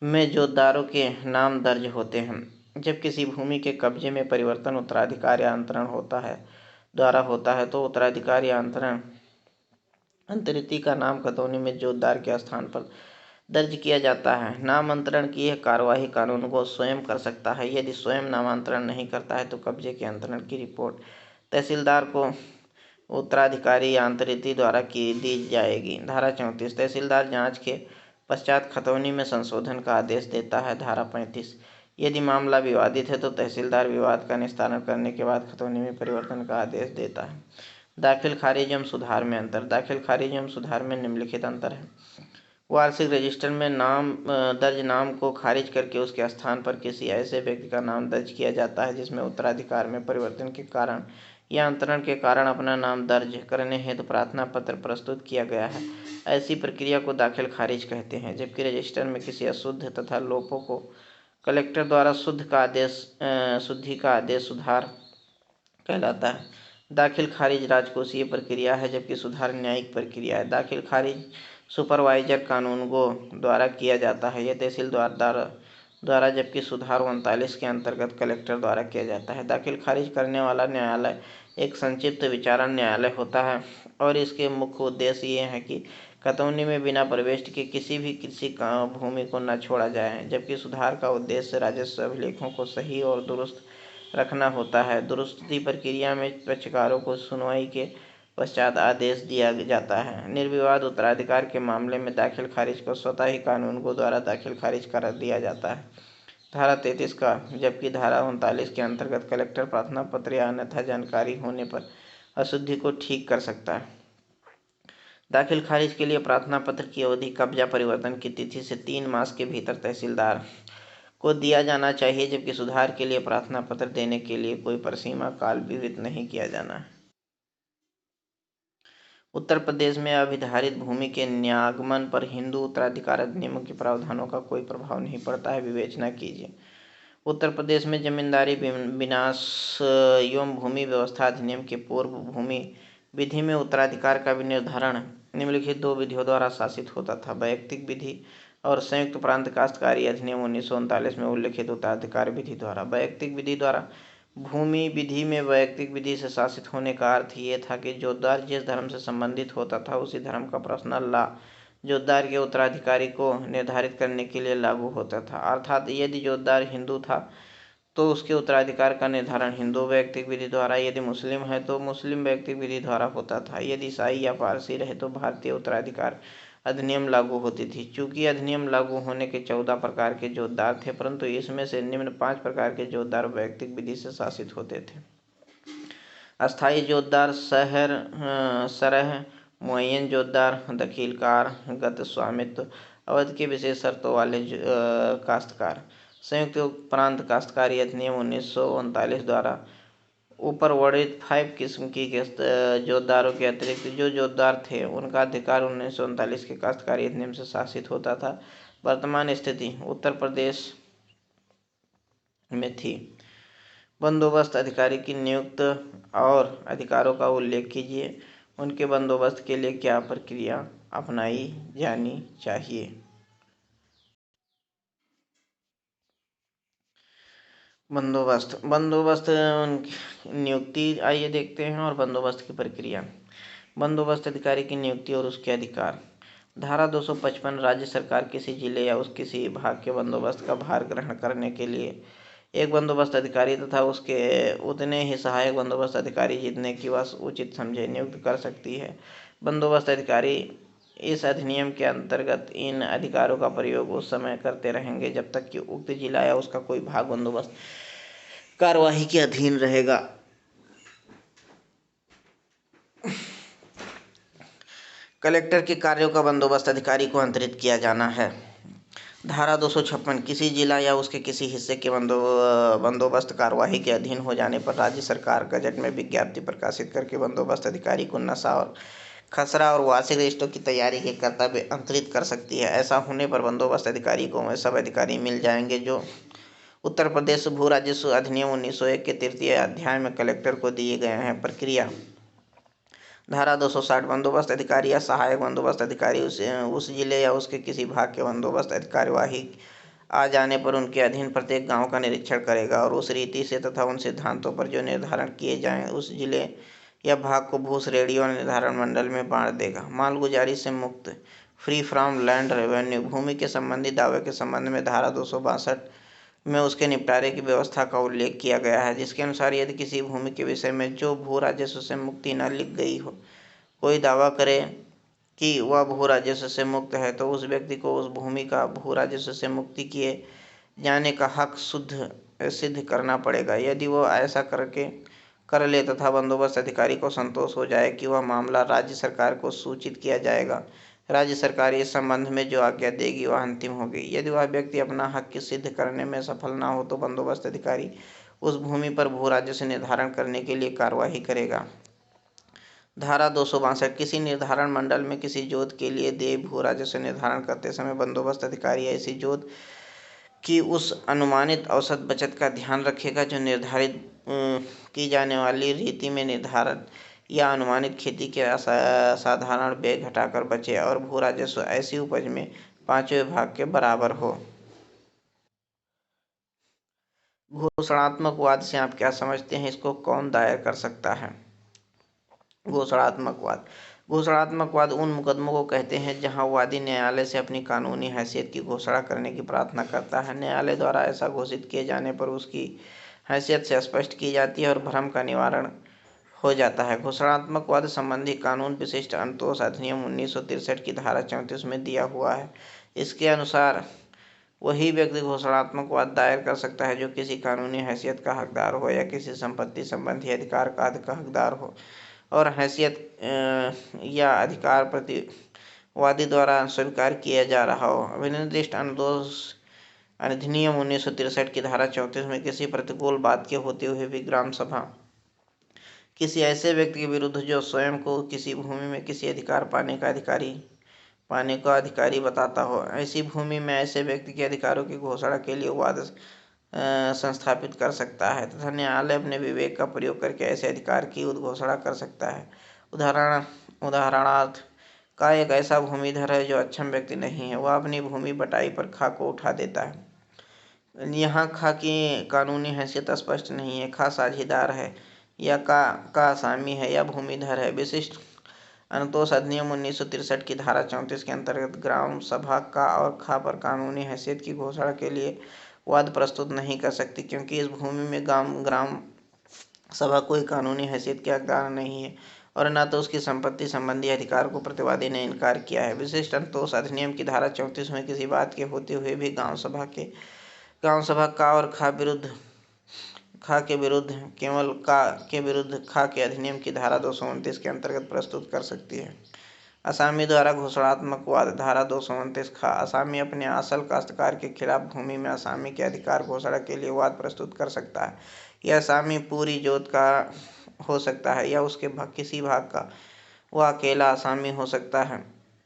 में जोतदारों के नाम दर्ज होते हैं। जब किसी भूमि के कब्जे में परिवर्तन उत्तराधिकार या अंतरण द्वारा होता है तो उत्तराधिकार या अंतरिती का नाम खतौनी में जोतदार के स्थान पर दर्ज किया जाता है। नामांतरण की यह कार्यवाही कानून को स्वयं कर सकता है। यदि स्वयं नामांतरण नहीं करता है तो कब्जे के अंतरण की रिपोर्ट तहसीलदार को उत्तराधिकारी या अंतरिती द्वारा की दी जाएगी। धारा 34 तहसीलदार जांच के पश्चात खतौनी में संशोधन का आदेश देता है। धारा 35 यदि मामला विवादित है तो तहसीलदार विवाद का निस्तारण करने के बाद खतौनी में परिवर्तन का आदेश देता है। दाखिल खारिज एवं सुधार में अंतर। दाखिल खारिज एवं सुधार में निम्नलिखित अंतर है। वार्षिक रजिस्टर में दर्ज नाम को खारिज करके उसके स्थान पर किसी ऐसे व्यक्ति का नाम दर्ज किया जाता है जिसमें उत्तराधिकार में परिवर्तन के कारण या अंतरण के कारण अपना नाम दर्ज करने हेतु प्रार्थना पत्र प्रस्तुत किया गया है। ऐसी प्रक्रिया को दाखिल खारिज कहते हैं। जबकि रजिस्टर में किसी अशुद्ध तथा लोपों को कलेक्टर द्वारा शुद्धि का आदेश सुधार कहलाता है। दाखिल खारिज राजकोषीय प्रक्रिया है जबकि सुधार न्यायिक प्रक्रिया है। दाखिल खारिज सुपरवाइजर कानूनगो द्वारा किया जाता है। यह तहसीलदार द्वारा जबकि सुधार 39 के अंतर्गत कलेक्टर द्वारा किया जाता है। दाखिल खारिज करने वाला न्यायालय एक संक्षिप्त विचारण न्यायालय होता है और इसके मुख्य उद्देश्य ये है कि खतौनी में बिना प्रविष्टि के किसी भी कृषि भूमि को न छोड़ा जाए। जबकि सुधार का उद्देश्य राजस्व अभिलेखों को सही और दुरुस्त रखना होता है। दुरुस्ती प्रक्रिया में पक्षकारों को सुनवाई के पश्चात आदेश दिया जाता है। निर्विवाद उत्तराधिकार के मामले में दाखिल खारिज को स्वतः ही कानूनगो द्वारा दाखिल खारिज कर दिया जाता है। धारा 33 का जबकि धारा 39 के अंतर्गत कलेक्टर प्रार्थना पत्र या अन्यथा जानकारी होने पर अशुद्धि को ठीक कर सकता है। दाखिल खारिज के लिए प्रार्थना पत्र की अवधि कब्जा परिवर्तन की तिथि से 3 मास के भीतर तहसीलदार को दिया जाना चाहिए। जबकि सुधार के लिए प्रार्थना पत्र देने के लिए कोई परिसीमा काल विहित नहीं किया जाना है। उत्तर प्रदेश में अभिधारित भूमि के न्यागमन पर हिंदू उत्तराधिकार अधिनियमों के प्रावधानों का कोई प्रभाव नहीं पड़ता है। विवेचना कीजिए। उत्तर प्रदेश में जमींदारी विनाश एवं भूमि व्यवस्था अधिनियम के पूर्व भूमि विधि में उत्तराधिकार का निर्धारण निम्नलिखित 2 विधियों द्वारा शासित होता था। वैयक्तिक विधि और संयुक्त प्रांत काश्तकारी अधिनियम 1939 में उल्लिखित उत्तराधिकार विधि द्वारा। वैयक्तिक विधि द्वारा भूमि विधि में वैयक्तिक विधि से शासित होने का अर्थ ये था कि जोतदार जिस धर्म से संबंधित होता था उसी धर्म का पर्सनल लॉ जोतदार के उत्तराधिकारी को निर्धारित करने के लिए लागू होता था। अर्थात यदि जोतदार हिंदू था तो उसके उत्तराधिकार का निर्धारण हिंदू वैयक्तिक विधि द्वारा, यदि मुस्लिम है तो मुस्लिम वैयक्तिक विधि द्वारा होता था। यदि ईसाई या पारसी रहे तो भारतीय उत्तराधिकार अधिनियम लागू होती थी। चूंकि अधिनियम लागू होने के 14 प्रकार के जोतदार थे, परंतु इसमें से निम्न 5 प्रकार के जोतदार वैयक्तिक विधि से शासित होते थे। अस्थायी जोतदार, सरह मुअय्यन जोतदार, दखीलकार, गत स्वामित्व, अवधि के विशेष शर्तों वाले काश्तकार। संयुक्त प्रांत काश्तकारी अधिनियम 1939 द्वारा ऊपर वर्णित 5 किस्म की जोतदारों के अतिरिक्त जो जोतदार थे उनका अधिकार 1939 के काश्तकारी अधिनियम से शासित होता था। वर्तमान स्थिति उत्तर प्रदेश में थी। बंदोबस्त अधिकारी की नियुक्ति और अधिकारों का उल्लेख कीजिए। उनके बंदोबस्त के लिए क्या प्रक्रिया अपनाई जानी चाहिए। बंदोबस्त नियुक्ति आइए देखते हैं और बंदोबस्त की प्रक्रिया। बंदोबस्त अधिकारी की नियुक्ति और उसके अधिकार। धारा 255 राज्य सरकार किसी जिले या उस किसी विभाग के बंदोबस्त का भार ग्रहण करने के लिए एक बंदोबस्त अधिकारी तथा उसके उतने ही सहायक बंदोबस्त अधिकारी जितने की वह उचित समझे नियुक्त कर सकती है। बंदोबस्त अधिकारी इस अधिनियम के अंतर्गत इन अधिकारों का प्रयोग उस समय करते रहेंगे जब तक कि उक्त जिला या उसका कोई भाग बंदोबस्त कार्यवाही के अधीन रहेगा। कलेक्टर के कार्यों का बंदोबस्त अधिकारी को अंतरित किया जाना है। धारा 256 किसी जिला या उसके किसी हिस्से के बंदोबस्त कार्यवाही के अधीन हो जाने पर राज्य सरकार गजट में विज्ञप्ति प्रकाशित करके बंदोबस्त अधिकारी को नशा और खसरा और वार्षिक रजिस्टरों की तैयारी के कर्तव्य अंतरित कर सकती है। ऐसा होने पर बंदोबस्त अधिकारी को वे सब अधिकारी मिल जाएंगे जो उत्तर प्रदेश भू राजस्व अधिनियम 1901 के 3य अध्याय में कलेक्टर को दिए गए हैं। प्रक्रिया धारा 260 बंदोबस्त अधिकारी या सहायक बंदोबस्त अधिकारी उस जिले या उसके किसी भाग के बंदोबस्त कार्यवाही आ जाने पर उनके अधीन प्रत्येक गांव का निरीक्षण करेगा और उस रीति से तथा उन सिद्धांतों पर जो निर्धारण किए जाएं उस जिले या भाग को भू श्रेणी और निर्धारण मंडल में बांट देगा। मालगुजारी से मुक्त फ्री फ्रॉम लैंड रेवेन्यू, भूमि के संबंधी दावे के संबंध में धारा 262 में उसके निपटारे की व्यवस्था का उल्लेख किया गया है, जिसके अनुसार यदि किसी भूमि के विषय में जो भू राजस्व से मुक्ति न लिख गई हो, कोई दावा करे कि वह भू राजस्व से मुक्त है, तो उस व्यक्ति को उस भूमि का भू राजस्व से मुक्ति किए जाने का हक सिद्ध करना पड़ेगा। यदि वह ऐसा कर ले तथा बंदोबस्त अधिकारी को संतोष हो जाए कि वह मामला राज्य सरकार को सूचित किया जाएगा, राज्य सरकार इस संबंध में जो आज्ञा देगी वह अंतिम होगी। यदि वह व्यक्ति अपना हक सिद्ध करने में सफल न हो तो बंदोबस्त अधिकारी उस भूमि पर भू राजस्व निर्धारण करने के लिए कार्यवाही करेगा। धारा 262 किसी निर्धारण मंडल में किसी जोत के लिए देय भू राजस्व निर्धारण करते समय बंदोबस्त अधिकारी ऐसी जोत की उस अनुमानित औसत बचत का ध्यान रखेगा जो निर्धारित की जाने वाली रीति में निर्धारण या अनुमानित खेती के साधारण व्यय घटाकर बचे और भू राजस्व ऐसी उपज में 5वें भाग के बराबर हो। घोषणात्मक वाद से आप क्या समझते हैं? इसको कौन दायर कर सकता है? घोषणात्मक वाद उन मुकदमों को कहते हैं जहां वादी न्यायालय से अपनी कानूनी हैसियत की घोषणा करने की प्रार्थना करता है। न्यायालय द्वारा ऐसा घोषित किए जाने पर उसकी हैसियत से स्पष्ट की जाती है और भ्रम का निवारण हो जाता है। घोषणात्मक वाद संबंधी कानून विशिष्ट अनुतोष अधिनियम 1963 की धारा 34 में दिया हुआ है। इसके अनुसार वही व्यक्ति घोषणात्मक वाद दायर कर सकता है जो किसी कानूनी हैसियत का हकदार हो या किसी संपत्ति संबंधी अधिकार का हकदार हो और हैसियत या अधिकार प्रतिवादी द्वारा स्वीकार किया जा रहा हो। अनिर्दिष्ट अनुतोष अधिनियम 1963 की धारा 34 में किसी प्रतिकूल बात के होते हुए भी ग्राम सभा किसी ऐसे व्यक्ति के विरुद्ध जो स्वयं को किसी भूमि में किसी अधिकार पाने का अधिकारी बताता हो, ऐसी भूमि में ऐसे व्यक्ति के अधिकारों की घोषणा के लिए वाद संस्थापित कर सकता है तथा न्यायालय अपने विवेक का प्रयोग करके ऐसे अधिकार की उद्घोषणा कर सकता है। उदाहरणार्थ का एक ऐसा भूमिधर है जो अक्षम व्यक्ति नहीं है, वह अपनी भूमि बटाई पर खा को उठा देता है। यहाँ खा की कानूनी हैसियत स्पष्ट नहीं है, खा साझेदार है या का असामी है या भूमिधर है। विशिष्ट अनुतोष अधिनियम 1963 की धारा 34 के अंतर्गत ग्राम सभा का और खा पर कानूनी हैसियत की घोषणा के लिए वाद प्रस्तुत नहीं कर सकती, क्योंकि इस भूमि में ग्राम सभा कोई कानूनी हैसियत के हकदार नहीं है और न तो उसकी संपत्ति संबंधी अधिकार को प्रतिवादी ने इनकार किया है। विशिष्ट अनुतोष अधिनियम की धारा 34 में किसी बात के होते हुए भी गांव सभा का और खा के विरुद्ध केवल का के विरुद्ध खा के अधिनियम की धारा 229 के अंतर्गत प्रस्तुत कर सकती है। असामी द्वारा घोषणात्मक वाद धारा 229 खा असामी अपने असल काश्तकार के खिलाफ भूमि में असामी के अधिकार घोषणा के लिए वाद प्रस्तुत कर सकता है। यह असामी पूरी जोत का हो सकता है या उसके किसी भाग का, वह अकेला असामी हो सकता है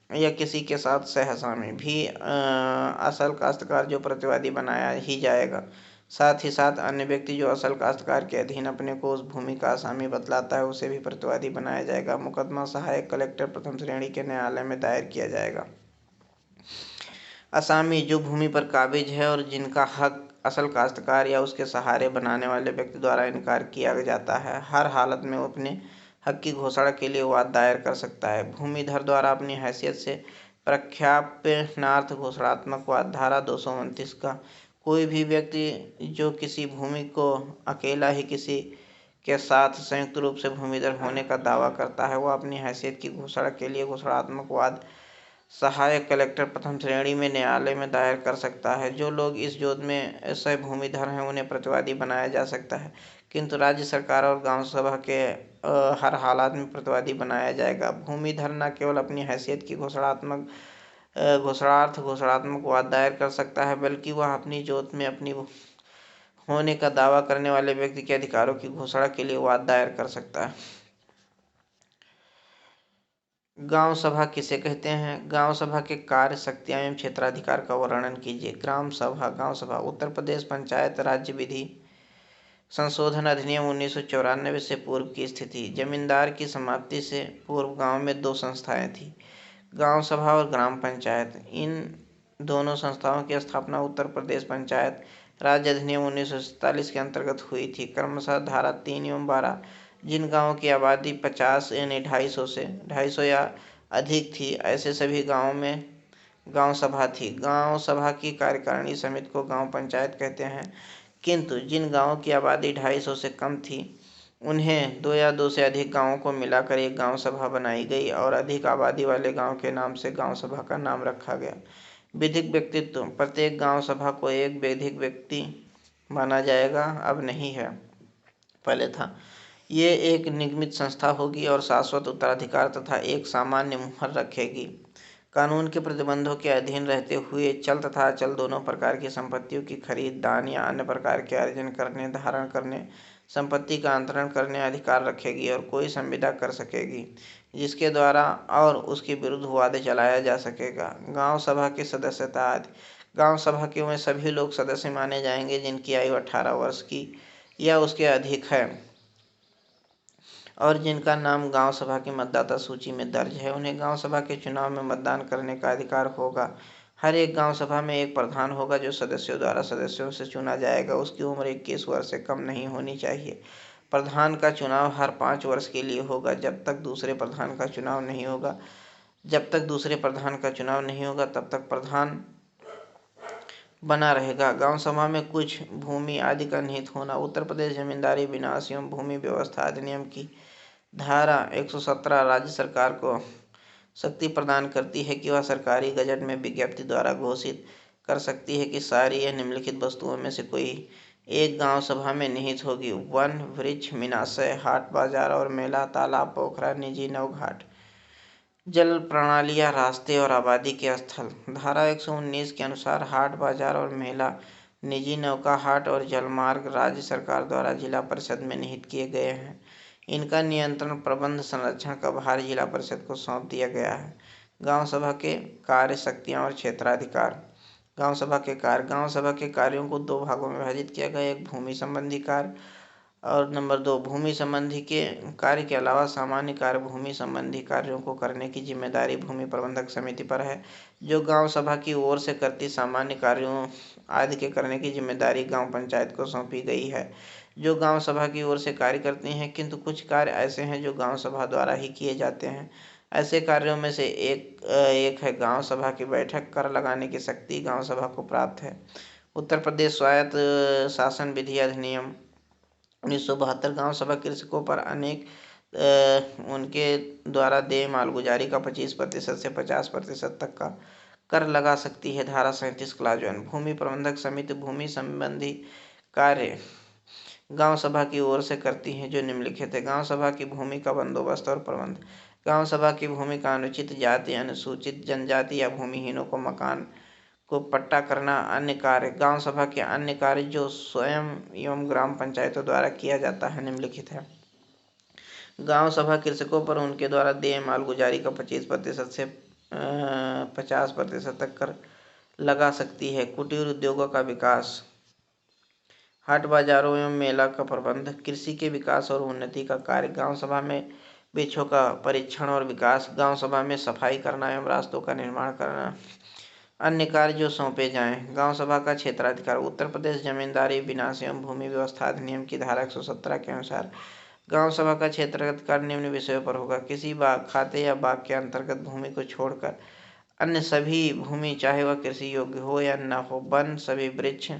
या किसी के साथ सह असामी भी असल काश्तकार जो प्रतिवादी बनाया ही जाएगा। साथ ही साथ अन्य व्यक्ति जो असल काश्तकार के अधीन अपने को उस भूमि का असामी बतलाता है उसे भी प्रतिवादी बनाया जाएगा। मुकदमा सहायक कलेक्टर प्रथम श्रेणी के न्यायालय में दायर किया जाएगा। असामी जो भूमि पर काबिज है और जिनका हक असल काश्तकार या उसके सहारे बनाने वाले व्यक्ति द्वारा इनकार किया जाता है, हर हालत में वो अपने हक की घोषणा के लिए वाद दायर कर सकता है। भूमिधर द्वारा अपनी हैसियत से प्रख्यापनार्थ घोषणात्मक वाद धारा 229 का कोई भी व्यक्ति जो किसी भूमि को अकेला ही किसी के साथ संयुक्त रूप से भूमिधर होने का दावा करता है, वह अपनी हैसियत की घोषणा के लिए घोषणात्मक वाद सहायक कलेक्टर प्रथम श्रेणी में न्यायालय में दायर कर सकता है। जो लोग इस जोत में ऐसे भूमिधर हैं उन्हें प्रतिवादी बनाया जा सकता है, किंतु राज्य सरकार और गांव सभा के हर हालात में प्रतिवादी बनाया जाएगा। भूमिधर न केवल अपनी हैसियत की घोषणात्मक वाद दायर कर सकता है, बल्कि वह अपनी जोत में अपनी होने का दावा करने वाले व्यक्ति के अधिकारों की घोषणा के लिए वाद दायर कर सकता है। गांव सभा किसे कहते हैं? गांव सभा के कार्य, शक्तियां एवं क्षेत्राधिकार का वर्णन कीजिए। गांव सभा उत्तर प्रदेश पंचायत राज्य विधि संशोधन अधिनियम 1994 से पूर्व की स्थिति। जमींदार की समाप्ति से पूर्व गांव में 2 संस्थाएं थीं, गांव सभा और ग्राम पंचायत। इन दोनों संस्थाओं की स्थापना उत्तर प्रदेश पंचायत राज्य अधिनियम 1947 के अंतर्गत हुई थी। क्रमशः धारा 3 एवं 12 जिन गांवों की आबादी 50 यानी 250 या अधिक थी, ऐसे सभी गांवों में गांव सभा थी। गांव सभा की कार्यकारिणी समिति को गांव पंचायत कहते हैं, किंतु जिन गांवों की आबादी 250 से कम थी उन्हें 2 या 2 से अधिक गांवों को मिलाकर एक गांव सभा बनाई गई और अधिक आबादी वाले गांव के नाम से गांव सभा का नाम रखा गया। विधिक व्यक्तित्व: प्रत्येक गांव सभा को एक विधिक व्यक्ति माना जाएगा, अब नहीं है, पहले था। ये एक निगमित संस्था होगी और शाश्वत उत्तराधिकार तथा एक सामान्य मुहर रखेगी। कानून के प्रतिबंधों के अधीन रहते हुए चल तथा अचल दोनों प्रकार की संपत्तियों की खरीद, दान या अन्य प्रकार के अर्जन करने, धारण करने, संपत्ति का अंतरण करने अधिकार रखेगी और कोई संविदा कर सकेगी जिसके द्वारा और उसके विरुद्ध वादे चलाया जा सकेगा। गांव सभा की सदस्यता आदि: गांव सभा के में सभी लोग सदस्य माने जाएंगे जिनकी आयु 18 वर्ष की या उसके अधिक है और जिनका नाम गांव सभा की मतदाता सूची में दर्ज है। उन्हें गांव सभा के चुनाव में मतदान करने का अधिकार होगा। हर एक गांव सभा में एक प्रधान होगा जो सदस्यों द्वारा सदस्यों से चुना जाएगा। उसकी उम्र 21 वर्ष से कम नहीं होनी चाहिए। प्रधान का चुनाव हर 5 वर्ष के लिए होगा जब तक दूसरे प्रधान का चुनाव नहीं होगा तब तक प्रधान बना रहेगा। गांव सभा में कुछ भूमि आदि का निहित होना: उत्तर प्रदेश जमींदारी विनाश एवं भूमि व्यवस्था अधिनियम की धारा 117 राज्य सरकार को शक्ति प्रदान करती है कि वह सरकारी गजट में विज्ञप्ति द्वारा घोषित कर सकती है कि सारी या निम्नलिखित वस्तुओं में से कोई एक गांव सभा में निहित होगी: वन, वृक्ष, मीनाशय, हाट बाजार और मेला, तालाब, पोखरा, निजी नौघाट, जल प्रणालियां, रास्ते और आबादी के स्थल। धारा 119 के अनुसार हाट बाजार और मेला, निजी नौका हाट और जलमार्ग राज्य सरकार द्वारा जिला परिषद में निहित किए गए हैं। इनका नियंत्रण, प्रबंध, संरक्षण का भार जिला परिषद को सौंप दिया गया है। गांव सभा के कार्य, शक्तियां और क्षेत्राधिकार: गांव सभा के कार्य: गांव सभा के कार्यों को 2 भागों में विभाजित किया गया है, एक भूमि संबंधी कार्य और नंबर 2 भूमि संबंधी के कार्य के अलावा सामान्य कार्य। भूमि संबंधी कार्यों को करने की जिम्मेदारी भूमि प्रबंधक समिति पर है जो गांव सभा की ओर से करती सामान्य कार्यों आदि के करने की जिम्मेदारी गांव पंचायत को सौंपी गई है जो गांव सभा की ओर से कार्य करती हैं, किंतु कुछ कार्य ऐसे हैं जो गांव सभा द्वारा ही किए जाते हैं। ऐसे कार्यों में से एक है गांव सभा की बैठक। कर लगाने की शक्ति गांव सभा को प्राप्त है। उत्तर प्रदेश स्वायत्त शासन विधि अधिनियम 1972 गांव सभा कृषकों पर उनके द्वारा देय मालगुजारी का 25% से 50% तक का कर लगा सकती है। धारा 37 क्लास 1 भूमि प्रबंधक समिति भूमि संबंधी कार्य गांव सभा की ओर से करती हैं जो निम्नलिखित है: गांव सभा की भूमि का बंदोबस्त और प्रबंध, गांव सभा की भूमि का अनुचित जाति, अनुसूचित जनजाति या भूमिहीनों को मकान को पट्टा करना। अन्य कार्य: गांव सभा के अन्य कार्य जो स्वयं एवं ग्राम पंचायतों द्वारा किया जाता है निम्नलिखित है। गांव सभा कृषकों पर उनके द्वारा देय मालगुजारी का 25% से 50% तक कर लगा सकती है। कुटीर उद्योगों का विकास, हाट बाजारों एवं मेला का प्रबंध, कृषि के विकास और उन्नति का कार्य, गांव सभा में वृक्षों का परीक्षण और विकास, गांव सभा में सफाई करना एवं रास्तों का निर्माण करना। अन्य कार्य जो सौंपे जाएं। गांव सभा का क्षेत्राधिकार: उत्तर प्रदेश जमींदारी विनाश एवं भूमि व्यवस्था अधिनियम की धारा 117 के अनुसार गांव सभा का क्षेत्राधिकार निम्न विषयों पर होगा: किसी बाग, खाते या बाग के अंतर्गत भूमि को छोड़कर अन्य सभी भूमि चाहे वह कृषि योग्य हो या न हो, वन, सभी वृक्ष,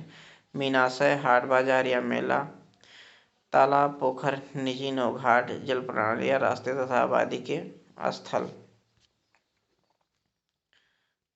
मीनाशय, हाट बाजार या मेला, तालाब, पोखर, निजी नौघाट, जल प्रणालियां, रास्ते तथा आबादी के स्थल।